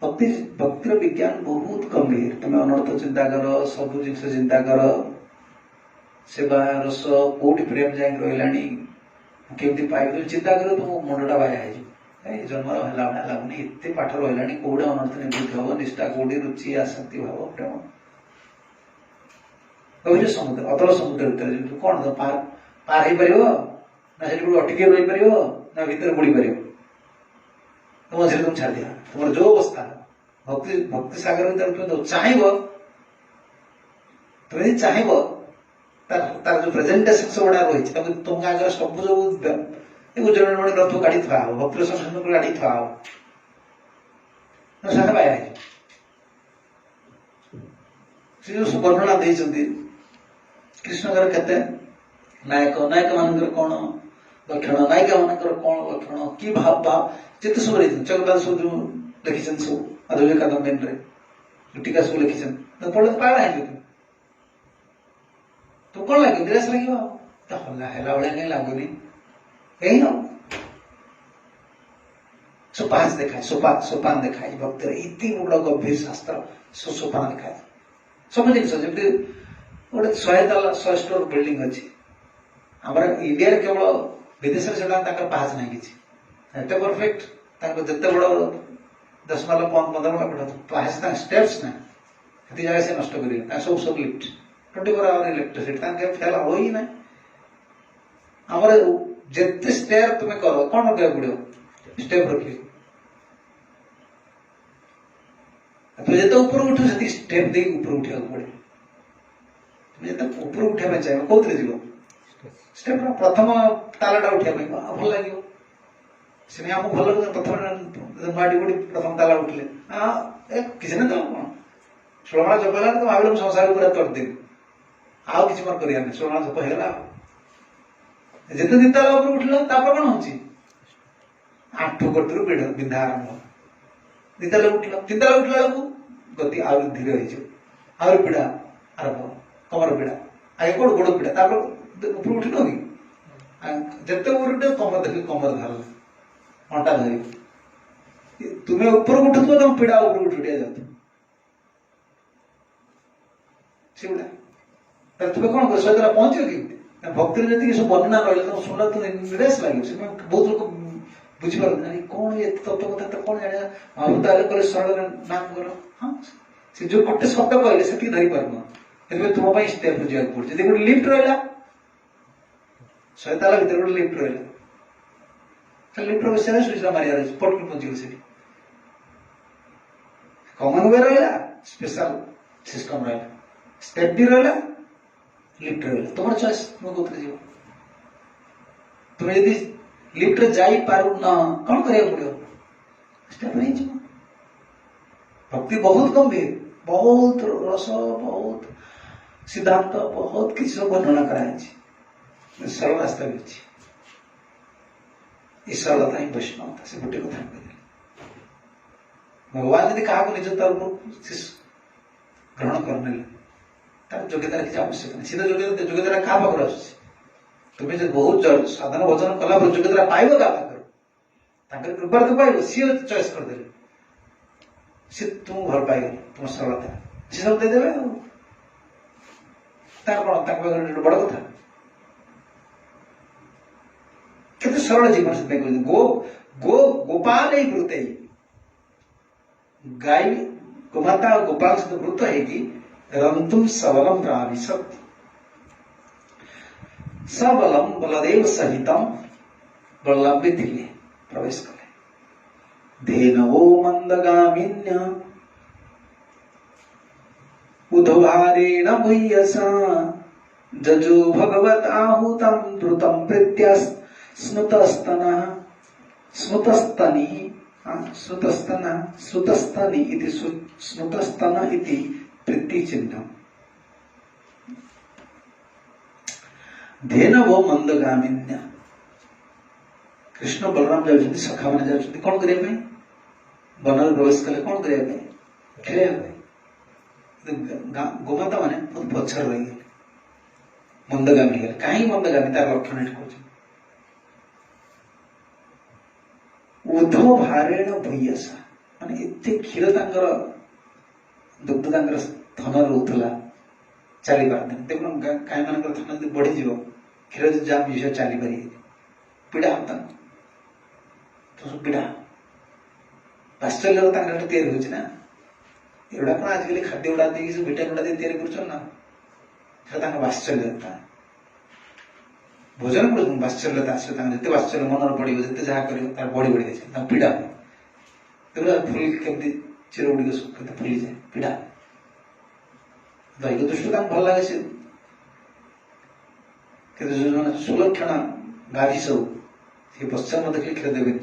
भक्तिर विज्ञान बहुत गंभीर। तुम अनर्थ चिंता कर, सब जिन चिंता कर, सेवा रस कौटी प्रेम जाए रही केमती पाइब चिंता कर तुम मुंडा बाया जन्मर है लगुनि एत पाठ रहा कौटे अनर्थ निवृत्ति हम निष्ठा कौटी रुचि आसक्ति भाव प्रेम कहते समुद्र अतल समुद्र भितर कौन पार हो पार ना से अटके रही पार ना भितर बुड़ी पार मझे तुम छाड़ दिया तुम जो अवस्था भक्ति भक्ति सागर भीतर चाहब तुम यदि चाहब तार जो प्रेजेंटेशन सब गुड़ा रही तुम आगे सब जो जन ग्रंथ गाड़ी था भक्तिर संशोधन गाड़ी था पाया से जो वर्णना देते कृष्णकर केते नायक नायक मान कौन लक्षण नायिका मान कौन लक्षण कि भाव भाव जिते सब जगन्नाथ सब जो लिखिं सब आधुनिक कादम्बरी टीका सब लिखिं पढ़े तो पागल है तो कौन लगे निराश लगे है भाई लगुनि यही ना सोपान देखाए सोपान देखाए भक्तिर इति बड़ गंभीर शास्त्र सोपान देखाए सब जिन जमी गोटे 100 स्टोर बिल्डिंग अच्छी आम इंडिया केवल विदेश में से पास ना कि परफेक्ट जिते बड़ 10 माला 15 माला पास स्टेप्स ना जगह से नष्ट कर सब सब लिफ्ट 24 आवर इलेक्ट्रिसिटी फेल हो ही ना आम जिते स्टेयर तुम्हें कर कौन रखा पड़ो स्टेप रख तुम जिते ऊपर उठो से स्टेप दे ऊपर उठा पड़े तुम जो ऊपर उठा चाहिए कौन जीव स्टेप प्रथम तालाटा उठा भल लगे से आमको भल लगे प्रथम माटी गुड़ी प्रथम ताला उठले किसी ना तुम कौन षोलमाला जप है तो भाव संसार पूरा तोड़देवी आउ कि मोर कर षोलमाला जप है जिते दी ताला ऊपर उठल कौन हो आंठू गटू बिंधा आरंभ दी ताला उठल 3 ताला उठला गति आ धीरे हो पीड़ा आरंभ कमर पीड़ा आगे कौन गोड़ पीड़ा ऊपर उठल कि जिते ऊपर कमर देख कमर धर अंटा धरी तुम्हें ऊपर उठु तुम पीड़ा ऊपर उठिया जात तुम्हें कौन कर सही पहुंच कि भक्ति जी सब वर्णना रहा तुम शुणा तो निराश लगे बहुत लोग बुझीपार कौन ये तत्व कथा तो कौन जाने महाभूत कले सरल नाम कर हाँ से जो गोटे शब्द कहले से धरी पार तुम स्टेप जावाक पड़े जी गोटे लिफ्ट रहा 100 ताला भर गोटे लिफ्ट रहा लिफ्ट बस सुईचा मारियार अच्छे पटक पहुंची से कमन वे रहा स्पेशल सिस्टम रहा स्टेप भी रहा लिफ्ट रहा तुम चॉइस तुम कौन जीव तुम्हें यदि लिफ्ट जाई पारू ना कौन करिया पड़ो स्टेप नहीं जीव भक्ति बहुत गंभीर बहुत रस बहुत सिद्धांत बहुत किसी वर्णना कराई सरल रास्ता भी अच्छी ये सरलता ही वैष्णवता से गोटे कथा भगवान यदि क्या निज तरफ ग्रहण करने योग्यतार किसी आवश्यक नहीं सीधा योग्यता क्या पाखर आस तुम्हें जो बहुत साधन भजन कला योग्यता पाइब क्या पाखर कृपा तो पाइब सी चॉइस करदे सी तुम भल पाइल तुम सरलता सी सब देदेवे कौन बड़ कथा कितने सरल जीवन से गोपाल ही वृत गाय गोमाता और गोपाल से वृत है कि रंतुम सबलम प्राविशत सबलम बलदेव सहितम बलराम भी दिल्ली प्रवेश करे धेनवो मंदगामिन्य उद्भारेण भूयसा जजु भगवत आहुतम द्रुतम प्रीत्या स्नुतस्तनः स्नुतस्तनी श्रुतस्तनी इति स्नुतस्तन इति प्रीति चिन्ह धेनवो मंदगामिन्य कृष्ण बलराम जाउछन्ति सखा माने जाउछन्ति कोन करिया पे बनर प्रवेश कले कोन करिया पे खेले गोमाता माने बहुत पछर रही मंदगामी है कहीं मंदगामी तार लक्षण एट कहउछ ଉଦ୍ଧବ ଭାରେଣ ଭୂୟସା, ମାନେ ଏତେ କ୍ଷୀର ତାଙ୍କର ଦୁଗ୍ଧ ତାଙ୍କର ଧନ ରହୁଥିଲା, ଚାଲି ପାରନ୍ତି। ଦେଖୁନ ଗାଈ ମାନଙ୍କର ଧନ ଯଦି ବଢିଯିବ, କ୍ଷୀର ଯଦି ଯାହା ବିଷୟ ଚାଲିପାରିବେ, ପୀଡ଼ା ହବ ତାଙ୍କୁ, ପୀଡ଼ା ବାତ୍ସଲ୍ୟର ତାଙ୍କର ତିଆରି ହଉଛି ନା। ଏଗୁଡା କଣ ଆଜିକାଲି ଖାଦ୍ୟ ଗୁଡା ଦେଇକି ସବୁ ଭିଟାମିନ୍ ଗୁଡା ଦେଇ ତିଆରି କରୁଛନ୍ତି ନା, ସେଟା ତାଙ୍କ ବାତ୍ସଲ୍ୟତା। ଭୋଜନ କରୁଛନ୍ତି ବାତ୍ସଲ୍ୟତା ଆସିବ, ତାଙ୍କ ଯେତେ ବାତ୍ସଲ୍ୟ ମନରେ ପଡିବ, ଯେତେ ଯାହା କରିବ ତାର ବଢି ବଢି ଯାଇছে, ତାଙ୍କ ପୀଡ଼ା ହବ। ଦେଖୁନ ଫୁଲ କେମିତି ଚିର ଗୁଡିକ କେତେ ଫୁଲିଯାଏ, ପୀଡ଼ା। ଦୈହିକ ଦୃଷ୍ଟିରୁ ତାଙ୍କୁ ଭଲ ଲାଗେ, ସେ କିନ୍ତୁ ଯୋଉମାନେ ସୁଲକ୍ଷଣ ଗାଭୀ ସବୁ, ସେ ବଚ୍ଚା ନ ଦେଖିଲେ କ୍ଷୀର ଦେବେନି,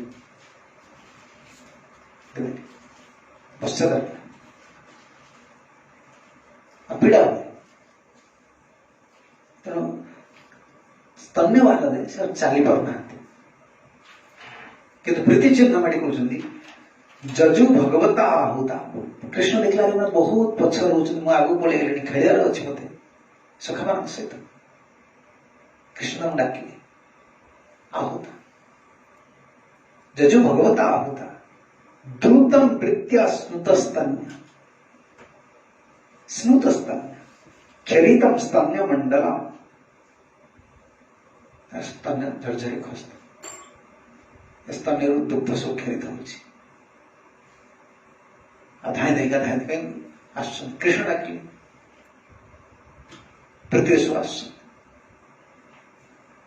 ବଚ୍ଚା ଦରକାର, ପୀଡ଼ା ହୁଏ। ତେଣୁ ସ୍ତନ୍ୟବାନରେ ସେ ଚାଲି ପାରୁନାହାନ୍ତି, କିନ୍ତୁ ପ୍ରୀତି ଚିହ୍ନ ମାଡ଼ି କହୁଛନ୍ତି ଯଜୁ ଭଗବତା ଆହୁତା। କୃଷ୍ଣ ଦେଖିଲା ବହୁତ ପଛରେ ରହୁଛନ୍ତି, ମୁଁ ଆଗକୁ ପଳେଇଗଲିଣି, ଖେଳିବାର ଅଛି ମତେ ସଖାମାନଙ୍କ ସହିତ। କୃଷ୍ଣଙ୍କୁ ଡାକିଲେ ଆହୁତା, ଯଜୁ ଭଗବତା ଆହୁତା ଦ୍ରୁତମ ବୃତ୍ୟା ସ୍ନୁତସ୍ତନ୍ୟ କ୍ଷରିତମ ସ୍ତନ୍ୟ ମଣ୍ଡଳ। ସ୍ତନ୍ୟ ଝରଝରି ଖସ୍ତ, ସ୍ତନ୍ୟରୁ ଦୁଗ୍ଧ ସବୁ କ୍ଷରିତ ହଉଛି। ଧାଇଁ ଧାଇଁ ଆସୁଛନ୍ତି, କୃଷ୍ଣ ଡାକିଲେ, ପୃଥିବୀ ସବୁ ଆସୁଛନ୍ତି।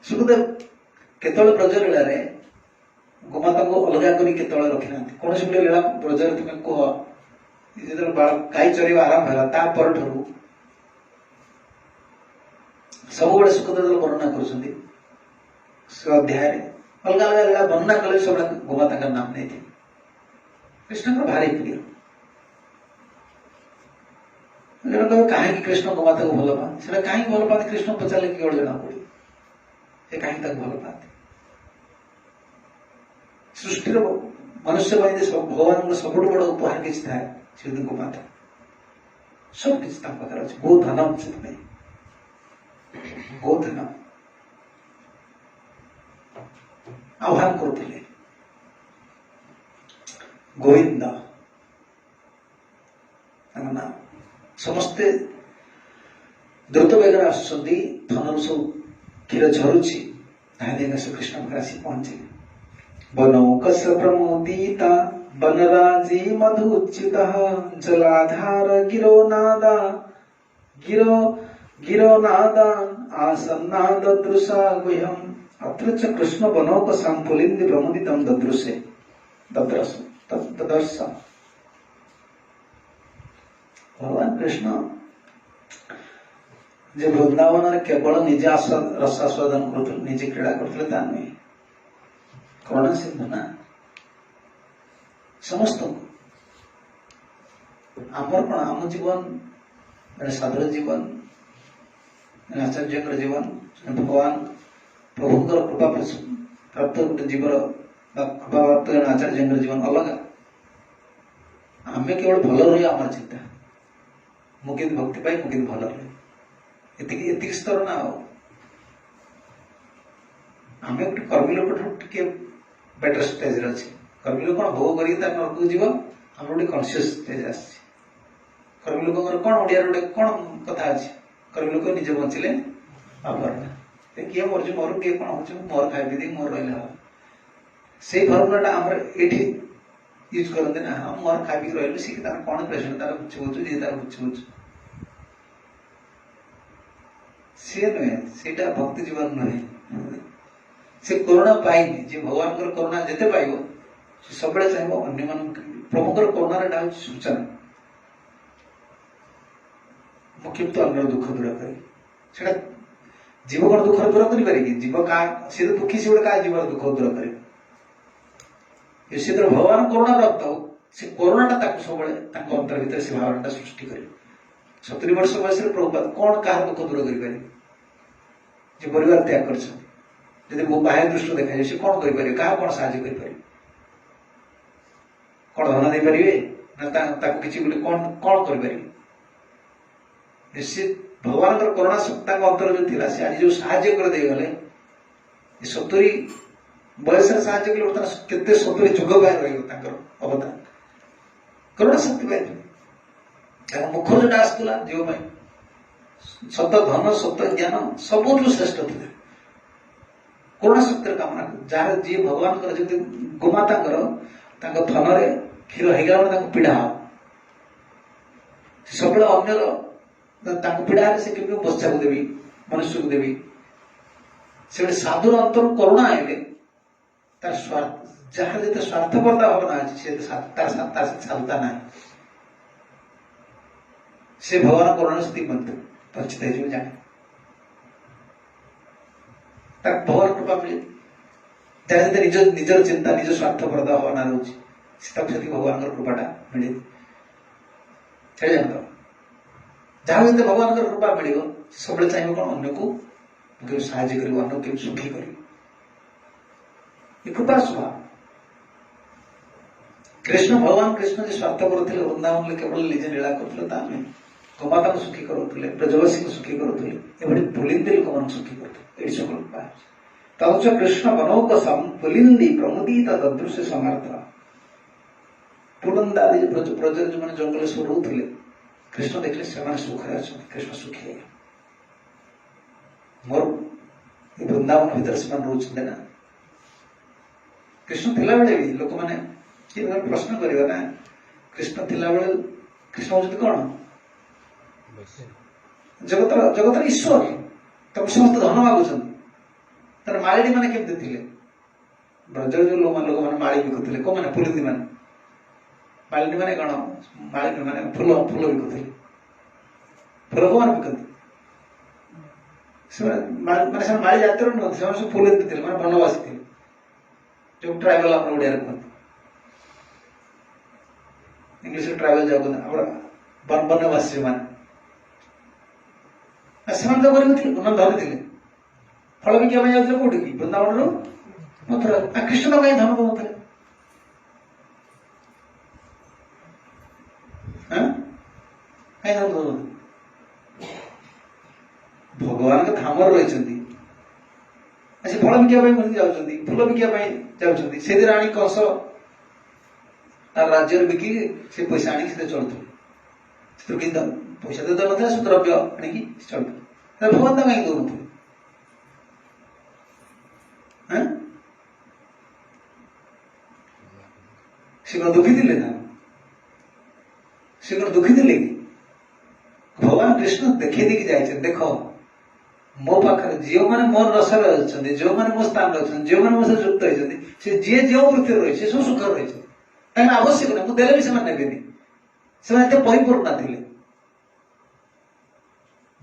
ସୁଖଦେବ କେତେବେଳେ ବ୍ରଜ ଲୀଳାରେ ଗୋମାତାଙ୍କୁ ଅଲଗା କରି କେତେବେଳେ ରଖିନାହାନ୍ତି। କୌଣସି ଗୋଟେ ଲୀଳା ବ୍ରଜରେ ତୁମେ କୁହ, ଯେତେବେଳେ ଗାଈ ଚରିବା ଆରମ୍ଭ ହେଲା ତା ପରଠାରୁ ସବୁବେଳେ ସୁଖଦେବ ବର୍ଣ୍ଣନା କରୁଛନ୍ତି, ସେ ଅଧ୍ୟାୟରେ ଅଲଗା ଅଲଗା ଲୀଳା ବର୍ଣ୍ଣନା କଲେ ସବୁବେଳେ ଗୋମାତାଙ୍କର ନାମ ନେଇଥିଲେ। କୃଷ୍ଣଙ୍କର ଭାରି ପ୍ରିୟ। ଜଣେ କହିବ କାହିଁକି କୃଷ୍ଣ ଗୋମାତାକୁ ଭଲ ପାଆନ୍ତି, ସେଟା କାହିଁକି ଭଲ ପାଆନ୍ତି କୃଷ୍ଣ ପଚାରିଲେ କି ଗୋଟେ ଜଣା ପଡିବ, ସେ କାହିଁକି ତାକୁ ଭଲ ପାଆନ୍ତି। ସୃଷ୍ଟିର ମନୁଷ୍ୟ ପାଇଁ ଭଗବାନଙ୍କର ସବୁଠୁ ବଡ ଉପହାର କିଛି ଥାଏ, ସେ ଯଦି ଗୋମାତା। ସବୁ କିଛି ତାଙ୍କ ପାଖରେ ଅଛି, ବହୁତ ଧନ ସେଥିପାଇଁ, ବହୁତ ଧନ। ଆହ୍ୱାନ କରୁଥିଲେ ଗୋବିନ୍ଦ ତାଙ୍କ ନାମ। ସମସ୍ତେ ଦ୍ରୁତ ବେଗରେ ଆସୁଛନ୍ତି, ଧନରୁ ସବୁ କ୍ଷୀର ଝରୁଛି, ଧାଇଁ ଧାଇଁ ଶ୍ରୀକୃଷ୍ଣ ପାଖରେ ଆସି ପହଞ୍ଚିଲେ। ବନୌକସ ପ୍ରମୋଦିତା ବନରାଜି ମଧୁଚ୍ୟୁତଃ ଜଲାଧାର ଗିରୋନାଦା ଆସନ୍ନାଦ ଦୃଶା ଗୁହ୍ୟମ୍। अत्र च कृष्ण बनौक सांपुलिंदि प्रमुदितम ददृश। भगवान कृष्ण जे वृंदावन केवल निजे रसास्वादन करते, निजे क्रीड़ा करते, ता नुहे, करुणा सिंधु ना समस्त। आमर कौन, आम जीवन साधु जीवन, आचार्य जीवन, भगवान प्रभुଙ୍କର कृपा प्राप्त गोटे जीवर कृपा प्राप्त जन आचार्य जीवन अलग। आम केवल भल रही आम चिंता, मुझे भक्ति पाई मुझे भल रही, एति स्तर ना। आम गोटे कर्मी लोक टे बेटर स्टेज अच्छे। कर्मी लोक भोग कर नरक जीव, आम गोटे कन्सीयस स्टेज आसी। कर्मी लोक कौन ओडिया गोटे कौन कथा अच्छे, कर्मी लोक निजे बचिले बापर किए मरु मरु किए कौन हो मोर खाई पी मोर रहा से फर्मुलाटा आम ये यूज करते ना। हाँ मोर खाई पी रही सी तार कौन पेसेंट तार गुच्छ गुच्छ जी तार गुच्छ गुच्छ सी नुहे, सेटा भक्ति जीवन नुहे। से करुणा पाइनि, जे भगवान करुणा जिते पाइब से सब चाहे अन्य मान प्रभुकर करुणार सूचना। मुख्य तो अन्य दुख दूर कर जीव कौन दुख दूर कर जीव का सी तो दुखी सी गोटे क्या जीवन दुख दूर कर तो भगवान करुणा रक्त से करुणाटा सब अंतर भर से भावना सृष्टि कर 70 वर्ष बयस प्रभुपाद कौन क्या दुख दूर कर परिवार त्याग कर बाह्य दृष्टि देखा जाए कौन कर क्या कौन साहय कर कौन धन दे पारे ना किसी गोटे कौन कौन कर भगवान करुणा सत्ता अंतर जो थी आज जो साहय कर 70 ବୟସରେ ସାହାଯ୍ୟ କଲେ ବର୍ତ୍ତମାନ କେତେ 70 ଯୁଗ ପାଇଁ ରହିବ ତାଙ୍କର ଅବଦାନ। କରୁଣା ଶକ୍ତି ପାଇଁ ତାଙ୍କ ମୁଖରୁ ଯୋଉଟା ଆସୁଥିଲା ଜୀବ ପାଇଁ ସତ ଧନ ସତ ଜ୍ଞାନ ସବୁଠୁ ଶ୍ରେଷ୍ଠ ଥିଲେ। କରୁଣା ଶକ୍ତିର କାମନା ଯାହାର ଯିଏ ଭଗବାନଙ୍କର ଯଦି ଗୋମାତାଙ୍କର ତାଙ୍କ ଧନରେ କ୍ଷୀର ହେଇଗଲା ତାଙ୍କୁ ପୀଡ଼ା ହବ, ସବୁବେଳେ ଅନ୍ୟର ତାଙ୍କ ପୀଡ଼ା ହେଲେ ସେ କେମିତି ବଚ୍ଚାକୁ ଦେବି ମନୁଷ୍ୟକୁ ଦେବି। ସେ ଗୋଟେ ସାଧୁର ଅନ୍ତର କରୁଣା ଆଇଲେ ତାର ଯାହାର ଯେତେ ସ୍ୱାର୍ଥପରତା ଭାବନା ଅଛି ସେ ତାର ସାଧୁତା ନାହିଁ। ସେ ଭଗବାନ କରୁଣା ସେତିକି ପରିଚିତ ହେଇଯିବ ଜାଣେ ତାକୁ ଭଗବାନ କୃପା ମିଳେ। ଯାହା ଯେତେ ନିଜର ଚିନ୍ତା ନିଜ ସ୍ୱାର୍ଥପରତା ଭାବନା ରହୁଛି ତାକୁ ସେତିକି ଭଗବାନଙ୍କର କୃପାଟା ମିଳେ। ଛାଡ଼ି ଜାଣତ ଯାହାକୁ ଯେତେ ଭଗବାନଙ୍କର କୃପା ମିଳିବ ସବୁବେଳେ ଚାହିଁବ କଣ ଅନ୍ୟକୁ କେମିତି ସାହାଯ୍ୟ କରିବ, ଅନ୍ୟକୁ କେମିତି ସୁଖୀ କରିବ। ଏ କୃପାର ସ୍ୱଭାବ। ଭଗବାନ କୃଷ୍ଣ ଯେ ସ୍ୱାର୍ଥପର ଥିଲେ ବୃନ୍ଦାବନରେ କେବଳ ନିଜେ ଲୀଳା କରୁଥିଲେ ତା ନୁହେଁ, ଗୋମାତାଙ୍କୁ ସୁଖୀ କରୁଥିଲେ, ବ୍ରଜବାସୀଙ୍କୁ ସୁଖୀ କରୁଥିଲେ, ଏଭଳି ପୁଲିନ୍ଦୀ ଲୋକମାନଙ୍କୁ ସୁଖୀ କରୁଥିଲେ। ଏଠି সকল ବାହାରୁଛି ତଛ କୃଷ୍ଣ ବନୌକ ପୁଲିନ୍ଦୀ ପ୍ରମୁଦିତ ଦଦୃଶ୍ୟ ସମର୍ଥ। ପୁଲନ୍ଦା ବ୍ରଜରେ ଯେଉଁମାନେ ଜଙ୍ଗଲରେ ସବୁ ରହୁଥିଲେ କୃଷ୍ଣ ଦେଖିଲେ ସେମାନେ ସୁଖରେ ଅଛନ୍ତି, କୃଷ୍ଣ ସୁଖୀ ହେଇଗଲେ। ମୋର ଏ ବୃନ୍ଦାବନ ଭିତରେ ସେମାନେ ରହୁଛନ୍ତି ନା। କୃଷ୍ଣ ଥିଲାବେଳେ ବି ଲୋକମାନେ କିଏ ପ୍ରଶ୍ନ କରିବ ନା, କୃଷ୍ଣ ଥିଲାବେଳେ କୃଷ୍ଣ ହଉଛନ୍ତି କଣ? ଜଗତର ଈଶ୍ୱର। ତମେ ସମସ୍ତେ ଧନ ମାଗୁଛନ୍ତି। ତାର ମାଳିନୀ ମାନେ କେମିତି ଥିଲେ? ବ୍ରଜର ଯୋଉ ଲୋକମାନେ ମାଳି ବିକୁଥିଲେ, କୋଉମାନେ? ପୁଲିନ୍ଦୀ ମାନେ। ମାଳିନୀ ମାନେ କଣ? ମାଳିନୀ ମାନେ ଫୁଲ ବିକୁଥିଲେ। ଫୁଲ କୋଉମାନେ ବିକନ୍ତି? ସେମାନେ ମାଳି ଜାତିର ନୁହନ୍ତି, ସେମାନେ ସବୁ ପୁଲିନ୍ଦୀ ଥିଲେ, ମାନେ ବନବାସୀ ଥିଲେ, ଯୋଉ ଟ୍ରାଇବାଲ ଆମର ଓଡ଼ିଆରେ କୁହନ୍ତି। ଇଂଲିଶରେ ଟ୍ରାଇବାଲ ଯାଉଛନ୍ତି ଆମର ବନବାସୀ ମାନେ। ସେମାନେ ତ ଗରିବ ଥିଲେ, ଧନୀ ଥିଲେ। ଫଳ ବିକିବା ପାଇଁ ଯାଉଥିଲେ କୋଉଠିକି? ବୃନ୍ଦାବନରୁ ମଥୁରା। କୃଷ୍ଣ କାହିଁ ଧନ ଦଉଥିଲେ? କାହିଁ ଧନ ଦଉଛନ୍ତି? ଭଗବାନଙ୍କ ଧାମରେ ରହିଛନ୍ତି, ସେ ଫଳ ବିକିବା ପାଇଁ ଯାଉଛନ୍ତି, ଫୁଲ ବିକିବା ପାଇଁ ଯାଉଛନ୍ତି। ସେଥିରେ ଆଣି କଂସ ତାର ରାଜ୍ୟରେ ବିକିକି ସେ ପଇସା ଆଣିକି ସେଥିରେ ଚଳୁଥିଲେ। ସେଥିରୁ କିନ୍ତୁ ପଇସା ତ ଦେଉନଥିଲା, ସେ ଦ୍ରବ୍ୟ ଆଣିକି ଚଳୁଥିଲେ। ଭଗବାନ ତା କାହିଁକି ଦଉନଥିଲେ? ସେ କଣ ଦୁଃଖୀ ଥିଲେ ନା? ସେ କଣ ଦୁଃଖୀ ଥିଲେ କି? ଭଗବାନ କୃଷ୍ଣ ଦେଖେଇ ଦେଇକି ଯାଇଛନ୍ତି, ଦେଖ ମୋ ପାଖରେ ଯେଉଁମାନେ ମୋ ରସରେ ଅଛନ୍ତି, ଯେଉଁମାନେ ମୋ ସ୍ଥାନରେ ଅଛନ୍ତି, ଯେଉଁମାନେ ମୋ ସହିତ ଯୁକ୍ତ ହେଇଛନ୍ତି, ସେ ଯିଏ ଯେଉଁ ବୃତ୍ତିରେ ରହିଛି ସେ ସବୁ ସୁଖରେ ରହିଛନ୍ତି। ତାଙ୍କର ଆବଶ୍ୟକ ନାହିଁ, ମୁଁ ଦେଲେ ବି ସେମାନେ ନେବେନି। ସେମାନେ ଏତେ ପରିପୂର୍ଣ୍ଣ ଥିଲେ।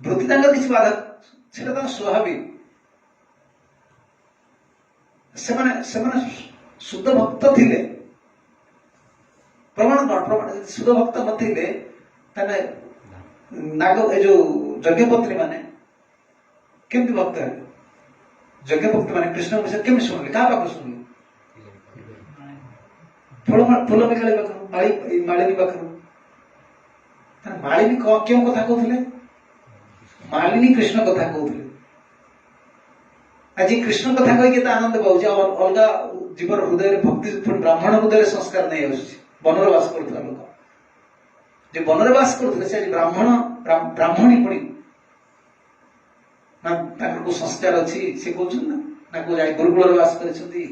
ବୃତ୍ତି ତାଙ୍କର କିଛି ବାଧା, ସେଟା ତାଙ୍କ ସ୍ୱାଭାବିକ। ସେମାନେ ଶୁଦ୍ଧ ଭକ୍ତ ଥିଲେ। ପ୍ରମାଣ କଣ? ଶୁଦ୍ଧ ଭକ୍ତ ନଥିଲେ ତାହେଲେ ଏ ଯୋଉ ଯଜ୍ଞପତ୍ନୀ ମାନେ କେମିତି ଭକ୍ତ ହେଲେ? ଯଜ୍ଞଭକ୍ତ ମାନେ କୃଷ୍ଣଙ୍କ ବିଷୟରେ କେମିତି ଶୁଣିଲେ? କାହା ପାଖରୁ ଶୁଣିଲେ? ଫୁଲ ବିକାଳି ପାଖରୁ, ମାଳିନୀ ପାଖରୁ। ମାଳିନୀ କେଉଁ କଥା କହୁଥିଲେ? ମାଳିନୀ କୃଷ୍ଣ କଥା କହୁଥିଲେ। ଆଜି କୃଷ୍ଣ କଥା କହିକି ଏତେ ଆନନ୍ଦ ପାଉଛି, ଆଉ ଅଲଗା ଜୀବର ହୃଦୟରେ ଭକ୍ତି, ବ୍ରାହ୍ମଣ ହୃଦୟରେ ସଂସ୍କାର ନେଇ ଆସୁଛି। ବନରେ ବାସ କରୁଥିବା ଲୋକ, ଯେ ବନରେ ବାସ କରୁଥିଲେ, ସେ ଆଜି ବ୍ରାହ୍ମଣୀ ପୁଣି ନା ତାଙ୍କର କୋଉ ସଂସ୍କାର ଅଛି ସେ କହୁଛନ୍ତି ନା କୋଉ ଯାଇ ଗୁରୁକୁଳରେ ବାସ କରିଛନ୍ତି,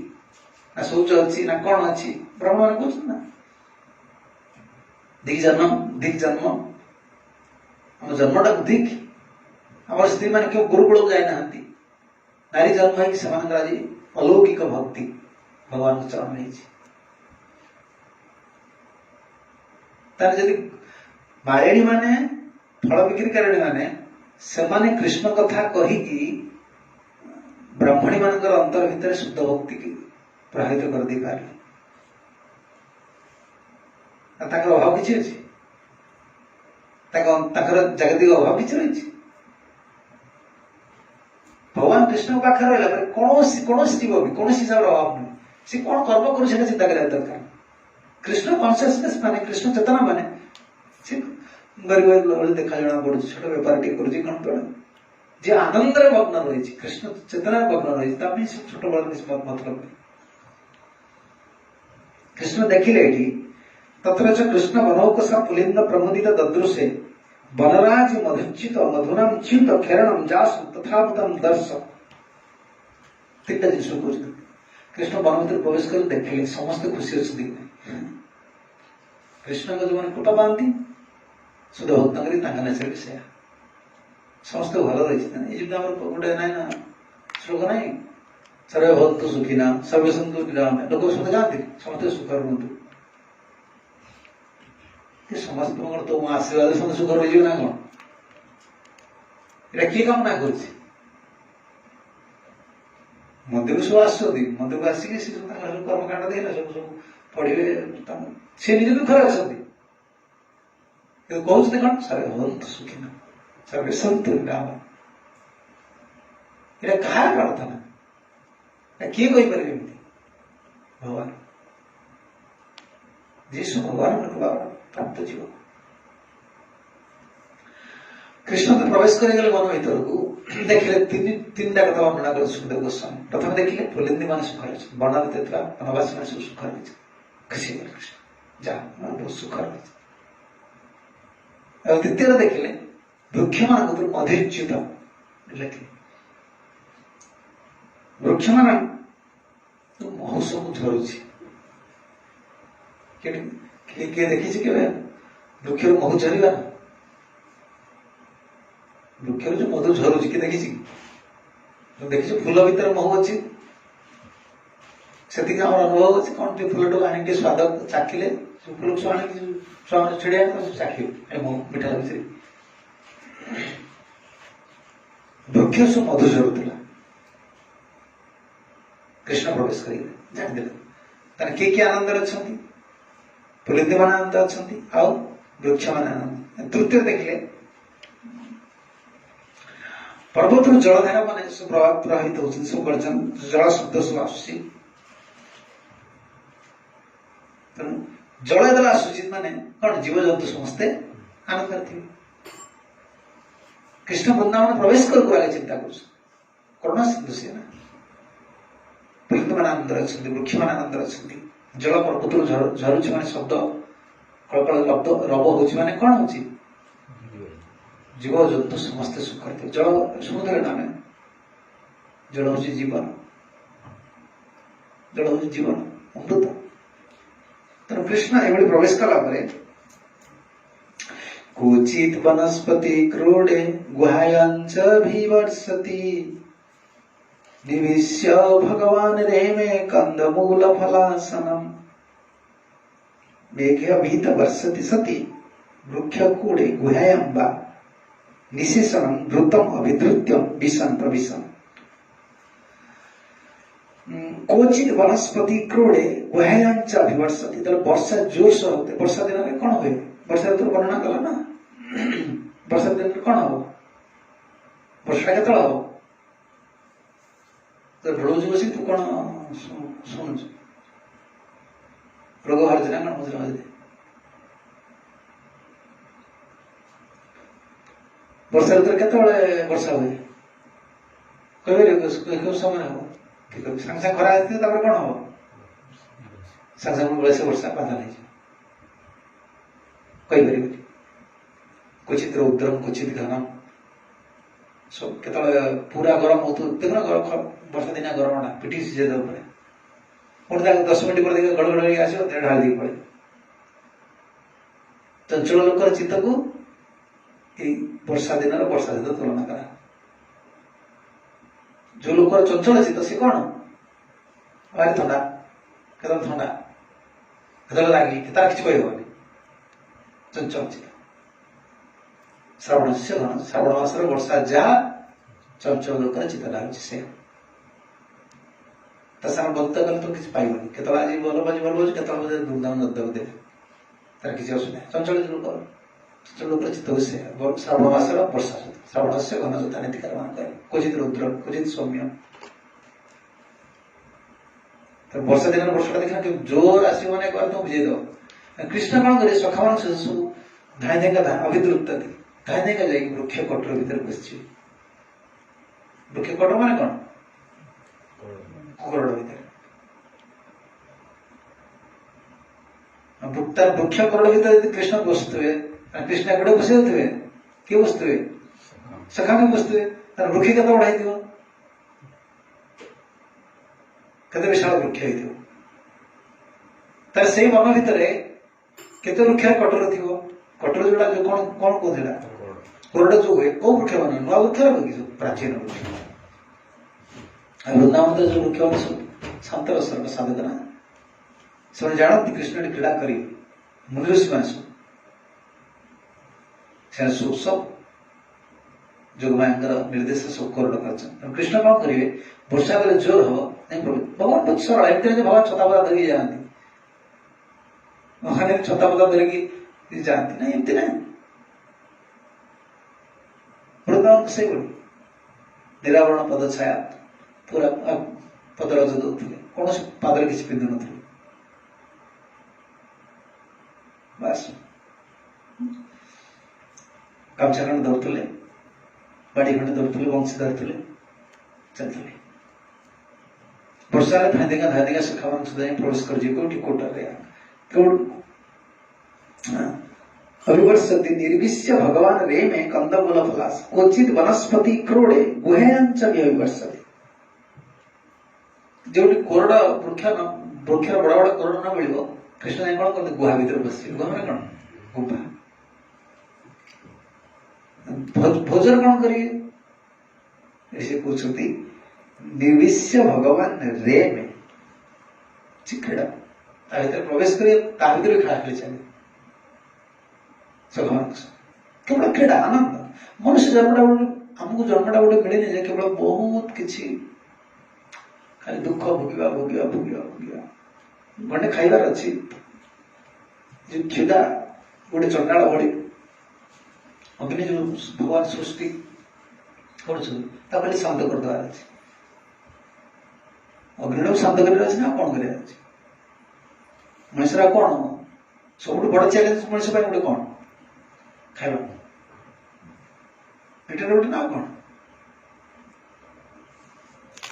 ନା ଶୌଚ ଅଛି, ନା କଣ ଅଛି? ବ୍ରାହ୍ମଣ ମାନେ କହୁଛନ୍ତି ନା ଦିକ୍ ଜନ୍ମ। ଆମ ଜନ୍ମଟାକୁ ଦିକ୍। ଆମର ସ୍ତ୍ରୀ ମାନେ କେଉଁ ଗୁରୁକୁଳକୁ ଯାଇନାହାନ୍ତି, ନାରୀ ଜନ୍ମ ହେଇକି ସେମାନଙ୍କର ଆଜି ଅଲୌକିକ ଭକ୍ତି ଭଗବାନଙ୍କ ଚରଣ ହେଇଛି। ତାହେଲେ ଯଦି ମାଳିନୀ ମାନେ, ଫଳ ବିକ୍ରିକାରିଣୀ ମାନେ, ସେମାନେ କୃଷ୍ଣ କଥା କହିକି ବ୍ରାହ୍ମଣୀ ମାନଙ୍କର ଅନ୍ତର ଭିତରେ ଶୁଦ୍ଧ ଭକ୍ତିକି ପ୍ରଭାବିତ କରିଦେଇ ପାରିଲେ। ତାଙ୍କର ଅଭାବ କିଛି ଅଛି? ତାଙ୍କର ଜାଗତିକ ଅଭାବ କିଛି ରହିଛି? ଭଗବାନ କୃଷ୍ଣଙ୍କ ପାଖରେ ରହିଲା ପରେ କୌଣସି ଜୀବ ବି କୌଣସି ହିସାବରେ ଅଭାବ ନୁହେଁ। ସେ କଣ କର୍ମ କରୁଛି ସେଟା ଚିନ୍ତା କରିବା ଦରକାର। କୃଷ୍ଣ କନସିୟସନେସ୍ ମାନେ, କୃଷ୍ଣ ଚେତନା ମାନେ, ସେ ଗରିବ ଭଳି ଦେଖା ଜଣା ପଡୁଛି, ଛୋଟ ବେପାର ଟିକେ କରୁଛି, କଣ କଣ ଯିଏ ଆନନ୍ଦରେ ମଗ୍ନ ରହିଛି, କୃଷ୍ଣ ଚେତନାରେ ମଗ୍ନ ରହିଛି, ତା ପାଇଁ ସେ ଛୋଟ ବଳ କିଛି ମତଲବ ନାହିଁ। कृष्ण देखिले एठी तत्र च कृष्ण वनौकसा पुलिंद प्रमुदित ददृशे वनराज मधुचित मधुरम च्युत खेरणम जासु तथाभूतम दर्श। तीनटा जिनिस कହୁଛନ୍ତି कृष्ण वन भीतर प्रवेश कर देखिले समस्त खुशी अच्छी कृष्ण को जो कृपा पाती शुद्ध भक्त नेचर भी से समस्त भल रही ये गोटे ना श्लोक ना सर्वे भक्त सुखी ना सर्वे सन्तु निरामय लोक समस्त जाती समस्त सुख रुहतु समस्त तो मो आशीर्वाद समस्त सुख रही ना कौन ये किए कामना कर मंदिर को सब आसती मंदिर को आसिक कर्मकांड देना सब सब पढ़े सी निज दुख अच्छा कहते कौन सर्वे भक्त सुखी ना सर्वे सन्तु निरामय ये कहा प्रार्थना किए कहीपर भगवान जीशु भगवान प्राप्त जीव कृष्ण तो प्रवेश कर वन भर को देखिले तीन टा कथा वर्णना कर सुखदेव गोस्वामी प्रथम देखिले पुलिंदी मान सुख रही वन भर वनवासी मान सब सुख रही खुशी कृष्ण जा बहुत सुख रही द्वितीय देखिले वृक्ष मान मधुच्युत लिखिले वृक्ष मान महु सब झरुची किए देखी के वृक्ष महु झरवा वृक्ष जो मधु झरुची किए देखी देखी फूल भितर महु अच्छी से अनुभव अच्छे कौन टे फूल टाक आने स्वाद चाखिले फूल सब आने छुआ छिड़िया चाखे मिठा लगे वृक्ष सब मधु झरुला कृष्ण प्रवेश करेंगे जान किए आनंद अच्छा पुलिंदी मान आनंद अच्छा आउ वृक्ष मान आनंद तृतीय देखिले पर्वत जलधारा मान सब प्रभावित होती सब गर्जन जल शब्द सब आसूसी तेणु जल जला आसूची माने कौन जीव जंतु समस्ते आनंद थे कृष्ण वृंदावन प्रवेश करू आगे चिंता करुणा सिंधु से ना पुलिंद मान आनंद अच्छा वृक्ष मान आनंद अच्छा जल पर्वत झरुची मान शब्द कलकल रब हो कौन हो जीव जंतु समस्ते सुख थे जल समुद्र नाम जल हूँ जीवन जल हूँ जीवन अमृत तेणु कृष्ण ये प्रवेश कला क्वचित वनस्पति क्रोडे गुहायांच विवर्षति निविश्य भगवान रेमे कंदमूल फलासनम मेघ्य भीत वर्षति सति वृक्ष कूड़े गुहायां वा निशेषणम द्रुतम अभिद्रुत्यम विषम प्रविशम क्वचित वनस्पति क्रोडे गुहायांच अभिवर्षति तो वर्षा जोर से होते वर्षा दिन में कौन हुए वर्षा ऋतु वर्णना कला ना वर्षा दिन में कौन हो वर्षा के हम तो ढोल बस तू कौन शुणु रोग बाहर ना कौन मझे मझे वर्षा ऋतु के वर्षा हुए कह समय हम कि सांगे सांगे खरा कौन हम सांगे सांगे बड़े से वर्षा बाधा नहीं कहीपर क्वचित रौद्रम क्वचित घनम सब के पूरा गरम हो देखना वर्षा दिन गरम पिटी सीझे पड़े पुणी 10 मिनट पर गड़गड़ आस ढाल दी पड़े चंचल लोकर चित्त को वर्षा दिन तुलना करा जो लोक चंचल चित्त सी कौन भारी थंडा केतल लगे तार किसी कहबनी चंचल चित्त श्रावण से घन श्रावण मासर वर्षा जहाँ चंचल लोकर चित्त लागुच से बंद कले तो किसी पाइबनी केतल आज भल बाजी केतल धूमधाम नदेव दे तार किसी असुविधा चंचल लोक लोकर चित्त से श्रावण मासर वर्षा श्रावण से घन जोता नीतिकार मान कहे क्वचित रुद्र क्वचित सौम्य तो वर्षा दिन वर्षा देखना कि जोर आस मैंने तुम बुझे दो कृष्ण कौन करे सखा मान सब धाई देगा अभिद्रुत धाई देगा जाएगी वृक्ष कटर भीतर बस वृक्ष कटर मान कौन कोरड़ भीतर तार वृक्ष करोड़ भीतर कृष्ण बसुवे कृष्ण एगुड़े बस जाते किए बसुवे सखा में बसुवे तार वृक्ष केत बड़ा केते विशाल वृक्ष हो तार से मन भितर केते वृक्ष कटर थी कटर जोड़ा जो कौन कौन कहला कोरड जो हुए कौ वृक्ष बना नुआ वृक्ष लगे प्राचीन वृक्ष वृंदावन जो वृक्ष मैंने सब शांत रसर साधक ना से जानती कृष्ण क्रीड़ा कर मुनि ऋषि मान सब जोगमायर निर्देश सब कोरड कर कृष्ण कौन करेंगे वर्षा बेले जोर हम भगवान बहुत सरल एमती भगवान छतापदा धरिकी जाती भगवान छतापदा धरिकी जाती ना एमती ना वृंदावन से निरावरण पद छाया पूरा पदरज दौले कौन पादर किसी पिंधु न बस गामछा खंड धरुले बाड़ी खंड धरुले वंशी धरुले चलते वर्षा धादिका सखा मान सुधा प्रवेश कर अविवर्षति निर्विश्य भगवान रे में कंदमूल फलास क्वचित वनस्पति क्रोड़े गुहेयांच विवर्षति जो कोरड वृक्ष बड़ बड़ कोरड न मिल कृष्ण कौन करते गुहा भर बस गुहा में कौन गुफा भोजन कौन करिए कहते निर्विश्य भगवान रे में क्रीड़ा प्रवेश करिए भी खेला खेली चले केवल क्रीड़ा आनंद मनुष्य जन्मटा आमको जन्मटा गोटे मिलनी केवल बहुत किसी खाली दुख भोगिया भोगिया भोगिया भोगिया गंडे खाइबार अच्छी क्षुदा गोटे चंडाल भली अग्नि जो भगवान सृष्टि कर शांत करदेवार अच्छे अग्नि शांत कर कौन कर मनुष्य कौन सब बड़ चैलेंज मनुष्य गोटे कौन खाइबा पेट गोटे ना कौन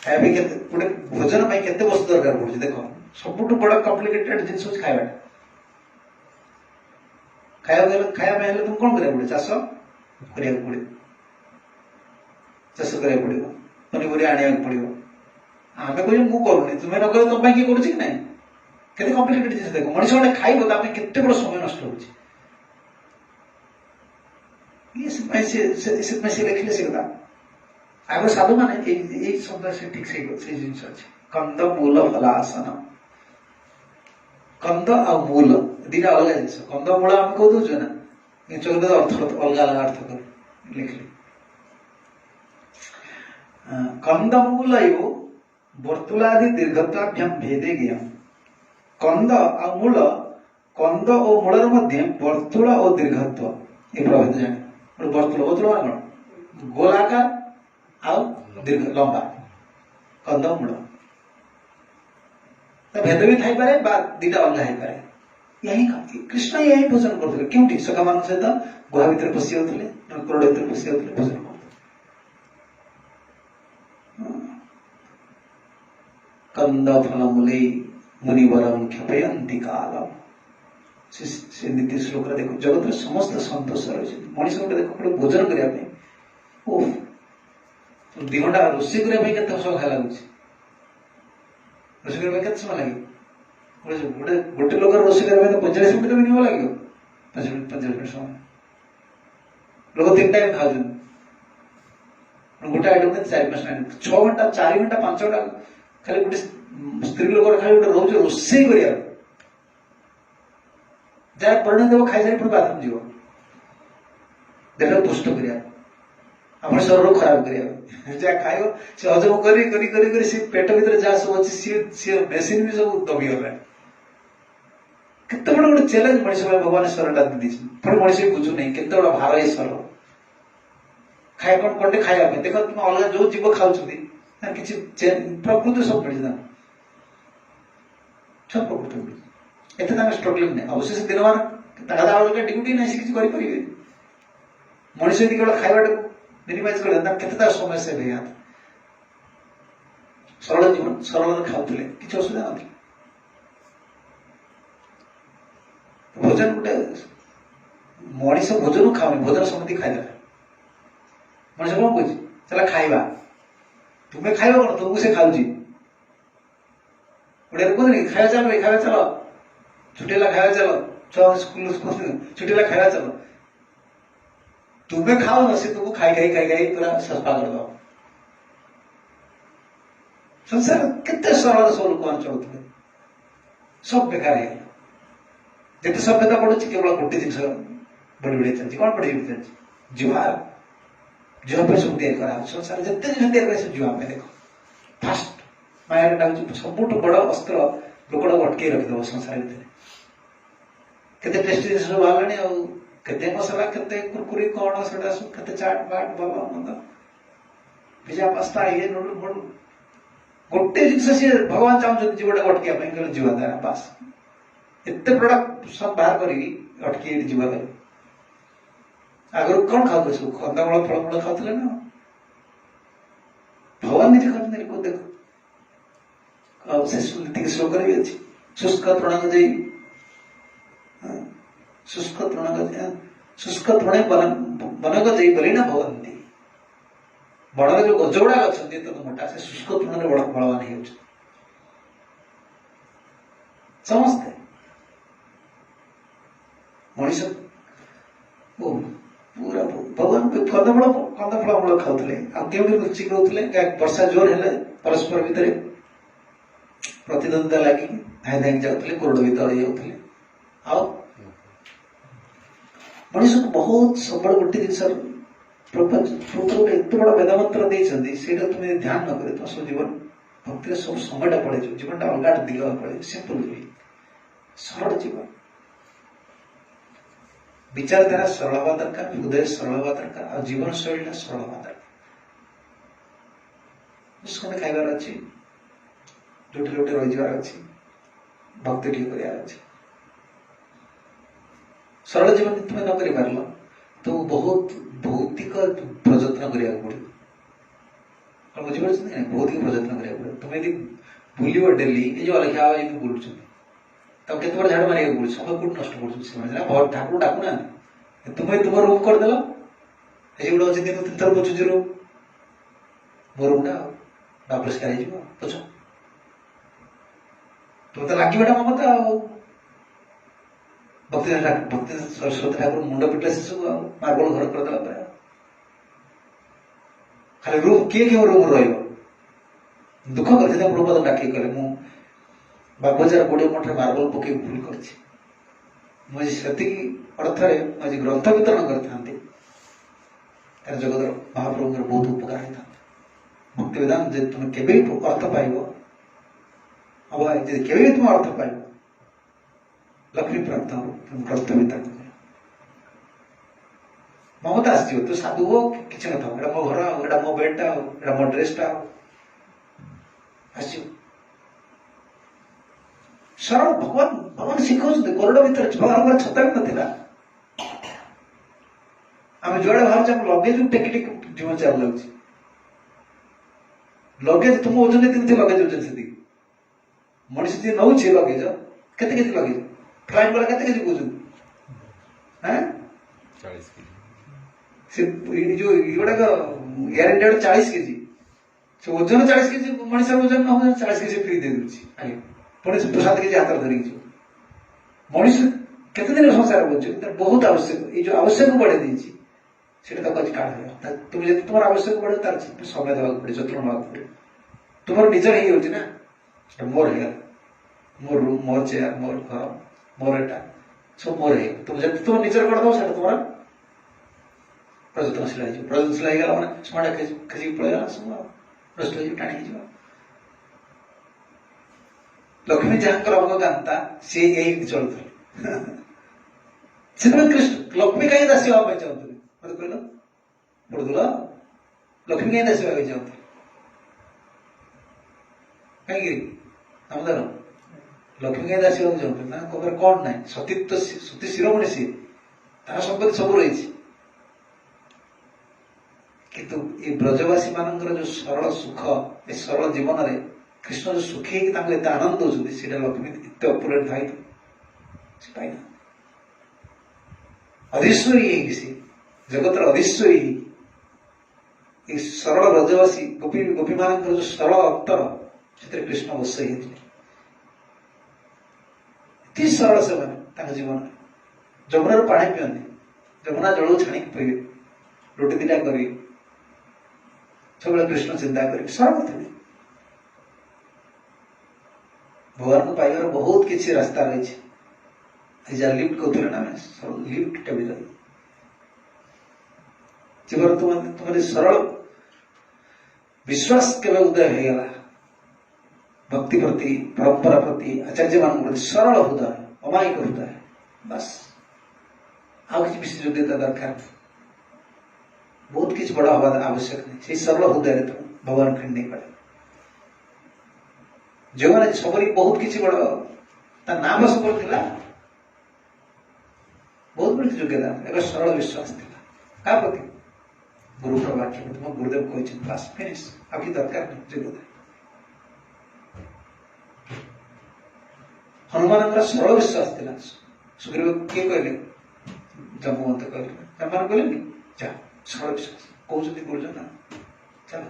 खाइबा गोटे भोजन केते वस्तु दरकार पड़े देख सब बड़ कम्प्लिकेटेड जिन खाइबा खाया तुम कौन करा पड़े चाष करा पड़े चाष करा पड़ो पनीपरिया आने पड़ो आम कह मुझे तुम्हें न कह तुम किए कर केते कम्प्लिकेटेड जिन देख मनीष गोटे खाइब केते बड़ समय नष्ट हो लिखिले से कथा आग साधु मैंने शब्द से ठीक से जिन अच्छे कंद मूल फलासन कंद आ मूल दीटा अलग जिन कंद मूल आम कह दौर ना चल अर्थ अलग अलग अर्थ कर लिखले कंद मूल वर्तुलादि दीर्घत्वाभ्याम भेदे ज्ञ कंद आ मूल कंद और मूलर मध्य वर्तुल और दीर्घत्व ये प्रभेद जाने वर्तुल वर्तुल मान गोलाकार आउ दीर्घ लंबा कंद मूल भेद भी थी पारे दीटा अलग हो पाए यही कृष्ण यही भोजन करते क्योंकि सखा मान सहित गुहा भितर पशि जाते कोरड भितर पशि जाते भोजन करते कंद फल मूले मुनिवरम क्षपयंती कालम से नीति श्लोक देखो जगत समस्त संतोष रही मनीष गोटे देख भोजन करने दि घंटा रोषे करने के समय खाई लगुच रोषे करने के समय लगे गोटे लोग रोषे करने 45 मिनट तो मिनिमम लगे 50 मिनट समय लोग 3 टाइम खाऊ गोटे आइटम 4-5 टाइम 6 घंटा 4 घंटा 5 घंटा खाली गोटे स्त्री लोक खाली गोटे रोज रोषे कर जहाँ परिणत देव खाई सारी बाथरूम जीव देह पुष्ट कर शरीर खराब कर जहाँ खाइब से हजम कर पेट भर जहाँ सब अच्छे सी मेसीन भी सब दबी गला केते बड़ गोटे चैलेंज मनीष भगवान शरीर दी पुणी मनीष बुझु नहीं केते बड़ भार ये शरीर खाए कौन कंटे खाया देख तुम अलग जो जीव खाऊ किसी प्रकृति सब मिली सब प्रकृति मिली एत स्ट्रगलिंग नहीं अवश्य से दिन मान अलग ड्यूटी नहीं से किसी मनीष यदि केवल खाइबा मिनिमाइज कर समय से भैया सरल जीवन सरल खाऊले किसी असुविधा ना भोजन गोटे मनीष भोजन खाऊनी भोजन समति खाइदेला मनीष कौन कह चला खाइबा तुम्हें खाइबा कौन तुमको से खाऊची ओडिया कहते खाଇବା ଚାଲ छुट्टी ହେଲା ଖାଇବା ଚାଲ ଛୁଆ ସ୍କୁଲ ଛୁଟି ହେଲା ଖାଇବା ଚାଲ ତୁମେ ଖାଉନ ସେ ତୁମକୁ ଖାଇ ପୁରା ସଫା କରିଦବ ସଂସାର କେତେ ସରଳ ସବୁ ଲୋକମାନେ ଚଳୁଥିଲେ ସବୁ ବେକାର ହେଇଗଲା ଯେତେ ସଭ୍ୟତା ବଢୁଛି କେବଳ ଗୋଟେ ଜିନିଷ ବଢି ବଢି ଚାଲିଛି କଣ ବଢି ବଢି ଚାଲିଛି ଜୁଆ ପାଇଁ ସବୁ ତିଆରି କରାହଉଛି ସଂସାର ଯେତେ ଜିନିଷ ତିଆରି କରେ ସେ ଜୁଆ ପାଇଁ ଦେଖ ଫାଷ୍ଟ ମାୟାଟା ହଉଛି ସବୁଠୁ ବଡ ଅସ୍ତ୍ର ଲୋକଟାକୁ ଅଟକେଇ ରଖିଦବ ସଂସାର ଭିତରେ କେତେ ଟେଷ୍ଟି ଜିନିଷ ସବୁ ବାହାରିଲାଣି ଆଉ କେତେ ମସଲା କେତେ କୁରକୁରି କଣ ସେଟା ସବୁ କେତେ ଚାଟ ପାଟ ଭଲ ମନ୍ଦ ପିଜା ପାସ୍ତା ଇଏ ନୁଡଲ ଫୁଡଲ ଗୋଟେ ଜିନିଷ ସିଏ ଭଗବାନ ଚାହୁଁଛନ୍ତି ଜୀବଟାକୁ ଅଟକିବା ପାଇଁ କହିଲେ ଜୀବା ଦ୍ୱାରା ବାସ୍ ଏତେ ପ୍ରଡକ୍ଟ ସବୁ ବାହାର କରିକି ଅଟକି ଏଠି ଯିବା ପାଇଁ ଆଗରୁ କଣ ଖାଉଥିଲେ ସବୁ କନ୍ଦାମୂଳ ଫଳମୂଳ ଖାଉଥିଲେ ନା ଭଗବାନ ନିଜେ ଖାଉଛନ୍ତି ଲୋକ ଦେଖ ଆଉ ସେ ନୀତିକି ଶ୍ଲୋକରେ ବି ଅଛି ଶୁଷ୍କ ତୃଣକ ଦେଇ ଶୁଷ୍କ ତୃଣେ ବନକ ଦେଇ ବୋଲି ନା ଭଗନ୍ତି ବଣରେ ଯୋଉ ଗଜ ଗୁଡାକ ଅଛନ୍ତି ତ ମୋଟା ସେ ଶୁଷ୍କ ତୃଣରେ ବଳବାନ ହେଇଯାଉଛନ୍ତି ସମସ୍ତେ ମଣିଷ ପୁରା ଭଗବାନ କନ୍ଦ ଫଳମୂଳ ଖାଉଥିଲେ ଆଉ କେଉଁଠି ଲୁଚି ରହୁଥିଲେ ବର୍ଷା ଜୋର ହେଲେ ପରସ୍ପର ଭିତରେ ପ୍ରତିଦ୍ୱନ୍ଦିତା ଲାଗିକି ଧାଇଁ ଧାଇଁ ଯାଉଥିଲେ କୋରଡ ଭିତରେ ଯାଉଥିଲେ ଆଉ ମଣିଷକୁ ବହୁତ ସବୁବେଳେ ଗୋଟେ ଜିନିଷ ଗୋଟେ ଏତେ ବଡ ବେଦମନ୍ତ୍ର ଦେଇଛନ୍ତି ସେଇଟା ତୁମେ ଧ୍ୟାନ ନ କରେ ତୁମ ସବୁ ଜୀବନ ଭକ୍ତିରେ ସବୁ ସମୟଟା ପଳେଇଯିବ ଜୀବନଟା ଅଲଗା ଦିଗ ପଳେଇବ ସିମ୍ପଲ ଯିବ ସରଳ ଜୀବନ ବିଚାରଧାରା ସରଳ ହବା ଦରକାର ହୃଦୟ ସରଳ ହବା ଦରକାର ଆଉ ଜୀବନ ଶୈଳୀଟା ସରଳ ହବା ଦରକାର ଖାଇବାର ଅଛି ଯୋଉଠି ଯୋଉଠି ରହିଯିବାର ଅଛି ଭକ୍ତି ଟିକେ କରିବାର ଅଛି ସରଳ ଜୀବନ ତୁମେ ନ କରିପାରିଲ ତ ବହୁତ ଭୌତିକ ପ୍ରଯତ୍ନ କରିବାକୁ ପଡିବ ବୁଝିପାରୁଛନ୍ତି ଭୌତିକ ପ୍ରଯତ୍ନ କରିବାକୁ ପଡିବ ତୁମେ ଯଦି ବୁଲିବ ଡେଲି ଏ ଯୋଉ ଅଲେଖା ଯେମିତି ବୁଲୁଛନ୍ତି ତାକୁ କେତେବେଳେ ଝାଡୁ ମାରିବାକୁ ପଡୁଛି ସମୟ କୋଉଠି ନଷ୍ଟ କରୁଛନ୍ତି ସେମାନେ ଠାକୁର ଡାକୁନାହାନ୍ତି ତୁମେ ତୁମ ରୁମ୍ କରିଦେଲ ଏଇ ଗୋଟେ ଅଛି ଦିନ 3 ଥର ପୋଛୁଛି ରୁମ୍ ମୋ ରୁମ୍ଟା ଆଉ ପରିଷ୍କାର ହେଇଯିବ ପୋଛ ତୁମେ ତ ଲାଗିବାଟା ମମତା ଆଉ ଭକ୍ତି ସରସ୍ୱତୀ ଠାକୁର ମୁଣ୍ଡ ପିଟିଲେ ଶେଷକୁ ଆଉ ମାର୍ବଲ ଘର କରିଦେଲା ପରେ ଖାଲି ରୁମ୍ କିଏ କେଉଁ ରୁମ୍ ରହିବ ଦୁଃଖ କରିଥିଲେ ପ୍ରଭୁପାଦ ଡାକି କଲେ ମୁଁ ବାବଜାର 20 ମଠରେ ମାର୍ବଲ ପକେଇ ଭୁଲ କରିଛି ମୁଁ ଆଜି ସେତିକି ଅର୍ଥରେ ମୁଁ ଆଜି ଗ୍ରନ୍ଥ ବିତରଣ କରିଥାନ୍ତି ତାର ଜଗତର ମହାପ୍ରଭୁଙ୍କର ବହୁତ ଉପକାର ହେଇଥାନ୍ତା ଭକ୍ତି ବେଦାନ୍ତ ଯଦି ତୁମେ କେବେ ବି ଅର୍ଥ ପାଇବ ହବ ଯଦି କେବେ ବି ତୁମେ ଅର୍ଥ ପାଇବ ଲକ୍ଷ୍ମୀ ପ୍ରାପ୍ତ ହବ ଗ୍ରନ୍ଥ ବିତରଣ ମମତା ଆସିଯିବ ତୁ ସାଧୁ ହୋ କିଛି ନଥାଉ ଏଇଟା ମୋ ଘର ଆଉ ଏଇଟା ମୋ ବେଡଟା ଆଉ ଏଇଟା ମୋ ଡ୍ରେସଟା ଆଉ ଆସିଯିବ ସରଳ ଭଗବାନ ଶିଖାଉଛନ୍ତି କୋରଡ ଭିତରେ ଭଗବାନଙ୍କର ଛତା ବି ନଥିଲା ଆମେ ଯୁଆଡେ ବାହାରୁଛୁ ଆମ ଲଗେଜ ଟେକି ଟେକି ଜୀବନ ଚାଲୁ ଲାଗୁଛି ଲଗେଜ ତୁମ ଓଜନ ଯେତିକି ଲଗେଜ ଓଜନ ସେତିକି ମଣିଷ ଯିଏ ନଉଛି ଲଗେଜ କେତେ କେଜି ଲଗେଜ ଫ୍ଲାଇଟ୍ ବାଲା କେତେ କେଜି କହୁଛନ୍ତି ସେ ଯୋଉ ଏଗୁଡାକ ଏୟାର ଇଣ୍ଡିଆ 40 କେଜି ସେ ଓଜନ 40 କେଜି ମଣିଷର ଓଜନ ନ ହଉ 40 କେଜି ଫ୍ରି ଦେଇ ଦଉଛି ଆଜ୍ଞା ପୁଣି 7 କେଜି ହାତରେ ଧରିକି ଯିବ ମଣିଷ କେତେ ଦିନ ସଂସାର ବଞ୍ଚୁ ତାର ବହୁତ ଆବଶ୍ୟକ ଏଇ ଯୋଉ ଆବଶ୍ୟକ ବଢେଇ ଦେଇଛି ସେଇଟା ତାକୁ ଆଜି କାଢ ହେବ ତୁମେ ଯଦି ତୁମର ଆବଶ୍ୟକ ବଢେ ତାର ସମୟ ଦେବାକୁ ପଡେ ଯତ୍ନ ନେବାକୁ ପଡେ ତୁମର ନିଜର ହେଇଯାଉଛି ନା ସେଟା ମୋର ହେଇଗଲା ମୋର ରୁମ୍ ମୋର ଚେୟାର ମୋର ଘର ମୋର ଏଟା ସବୁ ମୋର ହେଇଗଲା ତୁମେ ଯଦି ତୁମ ନିଜର କରିଦେବ ସେଟା ତୁମର ପ୍ରଯତ୍ନଶୀଳ ହେଇଯିବ ପ୍ରଯତ୍ନଶୀଳ ହେଇଗଲା ମାନେ ସମାଜ ଖେଚିକି ପଳେଇଗଲା ସବୁ ଆଉ ନଷ୍ଟ ହେଇଯିବ ଟାଣିକି ଯିବ ଲକ୍ଷ୍ମୀ ଯାହାଙ୍କର ଅଙ୍ଗକାନ୍ତା ସେ ଏଇଠି ଚଳୁଥିଲେ ସେଥିପାଇଁ କୃଷ୍ଣ ଲକ୍ଷ୍ମୀ କାହିଁ ଦାସୀ ହବା ପାଇଁ ଚାହୁଁଥିଲେ ମତେ କହିଲ ପଢୁଥିଲ ଲକ୍ଷ୍ମୀ କାହିଁ ଦାସୀ ହବା ପାଇଁ ଚାହୁଁଥିଲେ କାହିଁକି ଆମଦାର ଲକ୍ଷ୍ମୀ କାହିଁ ଦାସୀ ହବାକୁ ଚାହୁଁଥିଲେ ତାଙ୍କ ପାଖରେ କଣ ନାହିଁ ସତୀ ଶିରୋମଣି ସିଏ ତାର ସମ୍ପତ୍ତି ସବୁ ରହିଛି କିନ୍ତୁ ଏ ବ୍ରଜବାସୀ ମାନଙ୍କର ଯୋଉ ସରଳ ସୁଖ ଏ ସରଳ ଜୀବନରେ କୃଷ୍ଣ ଯୋଉ ସୁଖୀ ହେଇକି ତାଙ୍କୁ ଏତେ ଆନନ୍ଦ ଦଉଛନ୍ତି ସେଇଟା ଲକ୍ଷ୍ମୀ ଏତେ ଅପୂରଣ ଥାଇ ସେ ପାଇନା ଅଧିଶ୍ୱରୀ ହେଇକି ସେ ଜଗତର ଅଧିଶ୍ୱରୀ ଏଇ ସରଳ ବ୍ରଜବାସୀ ଗୋପୀମାନଙ୍କର ଯୋଉ ସରଳ ଅନ୍ତର ସେଥିରେ କୃଷ୍ଣ ବସ ହେଇଥିଲେ। ଏତେ ସରଳ ସେମାନେ ତାଙ୍କ ଜୀବନରେ। ଯମୁନାରୁ ପାଣି ପିଅନ୍ତି, ଯମୁନା ଜଳକୁ ଛାଣିକି ପିଇବେ, ରୁଟି ଦିଟା କରିବେ, ସବୁବେଳେ କୃଷ୍ଣ ଚିନ୍ତା କରିବେ, ସରଳ ଥିଲେ। ଭଗବାନଙ୍କୁ ପାଇବାର ବହୁତ କିଛି ରାସ୍ତା ରହିଛି। ଯାହା ଲିଫ୍ଟ କହୁଥିଲେ ନା ଲିଫ୍ଟ ଟା ବି ରହି ଜୀବନ ତୁମର ସରଳ ବିଶ୍ୱାସ କେବେ ଉଦୟ ହେଇଗଲା ଭକ୍ତି ପ୍ରତି, ପରମ୍ପରା ପ୍ରତି, ଆଚାର୍ଯ୍ୟ ମାନଙ୍କ ପ୍ରତି, ସରଳ ହୃଦୟ, ଅମାୟିକ ହୃଦୟ, ବାସ୍ ଆଉ କିଛି ବିଶେଷ ଯୋଗ୍ୟତା ଦରକାର, ବହୁତ କିଛି ବଡ ହବା ଆବଶ୍ୟକ ନାହିଁ। ସେଇ ସରଳ ହୃଦୟରେ ତ ଭଗବାନ କିଣି ନେଇପାରେ। ଯେଉଁମାନେ ସବୁରି ବହୁତ କିଛି ବଡ ତା ନାମ ସବୁ ଥିଲା, ବହୁତ ବଡ ଯୋଗ୍ୟତା, ଏବେ ସରଳ ବିଶ୍ୱାସ ଥିଲା କାହା ପ୍ରତି? ଗୁରୁଙ୍କର ବାକ୍ୟ ପ୍ରତି। ମୋ ଗୁରୁଦେବ କହିଛନ୍ତି ବାସ୍ ଫିନିଶ, ଆଉ କିଛି ଦରକାର ନାହିଁ ଯୋଗ୍ୟତା। ହନୁମାନଙ୍କର ସରଳ ବିଶ୍ୱାସ ଥିଲା। ସୁଗ୍ରୀବ କିଏ କହିଲେ? ଜମ୍ମୁବନ୍ତ କହିଲେ, ଜମ୍ମାନ କହିଲେନି ଯା ସରଳ ବିଶ୍ୱାସ କହୁଛନ୍ତି ଗୁରୁଜନ ନା ଚାଲ।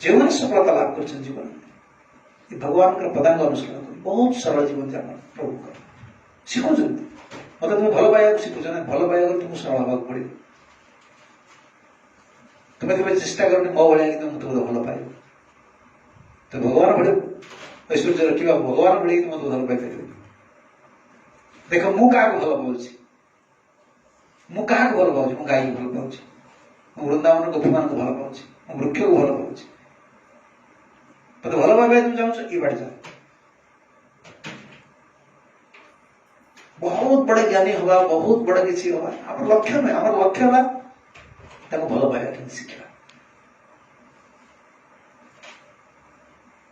ଯେଉଁମାନେ ସଫଳତା ଲାଭ କରିଛନ୍ତି ଜୀବନରେ ଏ ଭଗବାନଙ୍କର ପଦାଙ୍କ ଅନୁସରଣ କରି ବହୁତ ସରଳ ଜୀବନ ଯାପନ ପ୍ରଭୁଙ୍କର ଶିଖୁଛନ୍ତି। ମତେ ତୁମେ ଭଲ ପାଇବାକୁ ଶିଖୁଛ ନା, ଭଲ ପାଇବାକୁ ତୁମକୁ ସରଳ ହବାକୁ ପଡିବ। ତୁମେ କେବେ ଚେଷ୍ଟା କରନି ମୋ ଭଳିଆ କିନ୍ତୁ ମତେ ଭଲ ପାଇବ। ତ ଭଗବାନ ଭଳି ଐଶ୍ୱର୍ଯ୍ୟ ରଖିବା, ଭଗବାନ ଭଳି ମତେ ଭଲ ପାଇପାରିବେ। ଦେଖ ମୁଁ କାହାକୁ ଭଲ ପାଉଛି, ମୁଁ କାହାକୁ ଭଲ ପାଉଛି? ମୁଁ ଗାଈକୁ ଭଲ ପାଉଛି, ମୁଁ ବୃନ୍ଦାବନ ଗୋପୀମାନଙ୍କୁ ଭଲ ପାଉଛି, ମୁଁ ବୃକ୍ଷକୁ ଭଲ ପାଉଛି। ମତେ ଭଲ ପାଇବା ତୁମେ ଚାହୁଁଛ, ଏଇ ବାଟ ଚାଲ। ବହୁତ ବଡ ଜ୍ଞାନୀ ହବା, ବହୁତ ବଡ କିଛି ହବା ଆମର ଲକ୍ଷ୍ୟ ନୁହେଁ। ଆମର ଲକ୍ଷ୍ୟ ହେଲା ତାକୁ ଭଲ ପାଇବା କେମିତି ଶିଖିବା।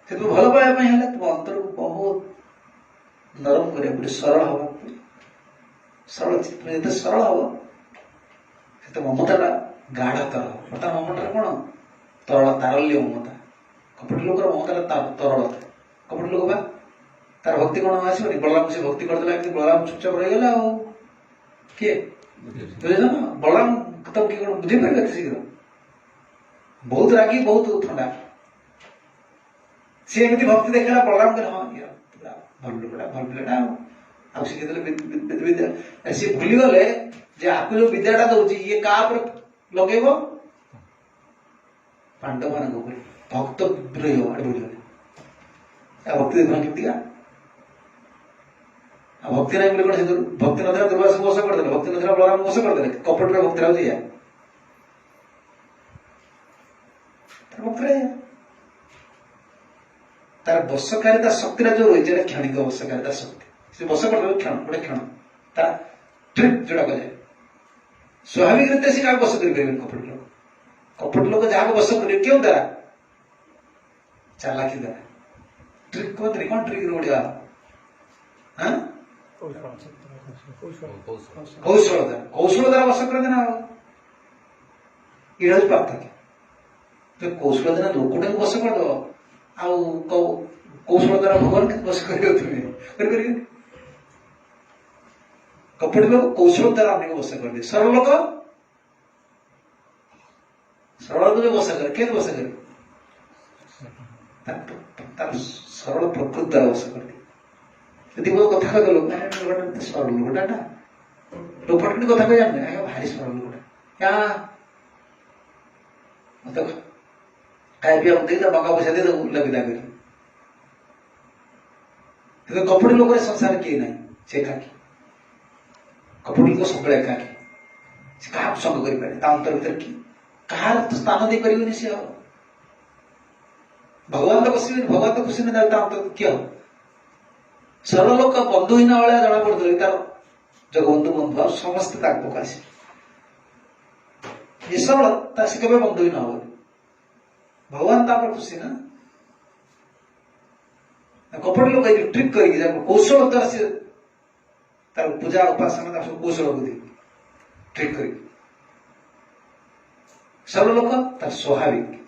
କିନ୍ତୁ ଭଲ ପାଇବା ପାଇଁ ହେଲେ ତୁମ ଅନ୍ତରକୁ ବହୁତ ନରମ କରିବାକୁ ପଡିବ, ସରଳ ହବାକୁ ପଡିବ। ସରଳ ଚିତ୍ର ଯେତେ ସରଳ ହବ ସେତେ ମମତାଟା ଗାଢତର ହବ। ବର୍ତ୍ତମାନ ମମତାଟା କଣ? ତରଳ, ତାରଲ୍ୟ ମମତା। କପଟ ଲୋକର ମମତାଟା ତରଳ ଥାଏ। କପଟ ଲୋକ ବା ତାର ଭକ୍ତି କଣ ଆସିବନି? ବଳରାମ ସେ ଭକ୍ତି କରିଦେଲା, କିନ୍ତୁ ବଳରାମ ଚୁପଚାପ ରହିଗଲା। ଆଉ କିଏ ବୁଝିଲ ନା? ବଳରାମ ତ କିଏ କଣ ବୁଝିପାରିବେ ଏତେ ଶୀଘ୍ର? ବହୁତ ରାଗି, ବହୁତ ଥଣ୍ଡା। ସେ ଏମିତି ଭକ୍ତି ଦେଖେଇଲା, ବଳରାମ କହିଲେ ହଁ ପୁରା ଭଲ ଲୋକଟା, ଭଲ ପିଲାଟା। ଆଉ ସେ ଯେତେବେଳେ ବିଦ୍ୟା ସେ ଭୁଲିଗଲେ ଯେ ଆକୁ ଯୋଉ ବିଦ୍ୟାଟା ଦଉଛି ଇଏ କାହା ଉପରେ ଲଗେଇବ? ପାଣ୍ଡବ ମାନଙ୍କ ଉପରେ। ଭକ୍ତ ବିଦ୍ରୋହୀ ଆଡେ ଭୁଲିଗଲେ। ଭକ୍ତି ଦେଖୁନା କେମିତିକା? ଆଉ ଭକ୍ତି ନାହିଁ ବୋଲି କଣ ସେ ଭକ୍ତି ନଥିଲା ଦୁର୍ବାସକୁ ବସ କରିଦେଲେ, ଭକ୍ତି ନଥିଲା ବଳରାମକୁ ବସ କରିଦେଲେ। କପଟରେ ଭକ୍ତି ହଉଛି ଏଇଆ। ତାର ଭକ୍ତିରେ ତାର ବଶକାରିତା ଶକ୍ତିଟା ଯୋଉ ରହିଛି, ଏଟା କ୍ଷଣିକ ବଶକାରିତା ଶକ୍ତି। ସେ ବସ କରିଦେବେ କ୍ଷଣ, ଗୋଟେ କ୍ଷଣ ତାର ଟ୍ରିକ୍ ଯୋଉଟା କୁହାଯାଏ। ସ୍ୱାଭାବିକ ରୀତି ସେ କାହାକୁ ବସ କରିପାରିବେନି କପଟ ଲୋକ। କପଟ ଲୋକ ଯାହାକୁ ବସ କରିବେ କେଉଁ ଦ୍ୱାରା? ଚାଲାକି ଦ୍ୱାରା। ଟ୍ରିକ୍ କୁହନ୍ତିନି, କଣ ଟ୍ରିକ୍ ଓଡିଆ? କୌଶଳ ଦ୍ୱାରା। କୌଶଳ ଦ୍ୱାରା ବସ କରନ୍ତି ନା। ଆଉ ଏଇଟା ହଉଛି ପାର୍ଥକ୍ୟ। କୌଶଳ ଦ୍ୱାରା ଲୋକଟାକୁ ବସ କରିଦବ, ଆଉ କୌଶଳ ଦ୍ୱାରା ଭଗବାନ ବସ କରିବ ତୁମେ କରିପାରିବେ? କପଟ ଲୋକ କୌଶଳ ଦ୍ୱାରା ଅନେକ ବସ କରିଦିଏ। ସରଳ ଲୋକ ଯୋଉ ବସ କରେ, କେମିତି ବସ କରେ? ତାର ସରଳ ପ୍ରକୃତି ଦ୍ୱାରା ବସ କରିଦିଏ। ଯଦି ମୋ କଥା କହିଦେଲ ସରଳ ଲୋକଟା ଲୋକଟି କଥା କହି ଜାଣିନି, ଆଜ୍ଞା ଭାରି ସରଳ ଲୋକଟା, ମତେ ଖାଇବା ପିଇବାକୁ ଦେଇଦବ, ଟଙ୍କା ପଇସା ଦେଇଦବ, ବିଦା କରି। କିନ୍ତୁ କପଟ ଲୋକରେ ସଂସାର କିଏ ନାହିଁ, ସେ ଏକାକି। କପଟ ଲୋକ ସବୁବେଳେ ଏକାକି। ସେ କାହାକୁ ସଙ୍ଗ କରିପାରେ, ତା ଅନ୍ତର ଭିତରେ କିଏ କାହାର ସ୍ଥାନ ଦେଇପାରିବନି। ସେ ଆଉ ଭଗବାନ ତ ବସିବେନି, ଭଗବାନ ତ ଖୁସି ନାହିଁ, ତା ଅନ୍ତର କିଏ ହବ? ସରଳ ଲୋକ ବନ୍ଧୁହୀନ ଭଳିଆ ଜଣା ପଡୁଥିଲେ, ତାର ଜଗବନ୍ଧୁ ବନ୍ଧୁ ଆଉ ସମସ୍ତେ ତାଙ୍କ ପକା ଆସିବେ। ଏ ସରଳ ତା ସେ କେବେ ବନ୍ଧୁହୀନ ହବନି। ଭଗବାନ ତାପରେ ଖୁସି ନା। କପଟ ଲୋକ ଟ୍ରିକ୍ କରିକି ଯାକୁ କୌଶଳ ଦ୍ୱାରା ସେ ତାର ପୂଜା ଉପାସନା ତାର ସବୁ କୌଶଳ ବୁଦ୍ଧି ଟ୍ରିକ୍ କରିକି। ସରଳ ଲୋକ ତାର ସ୍ୱାଭାବିକ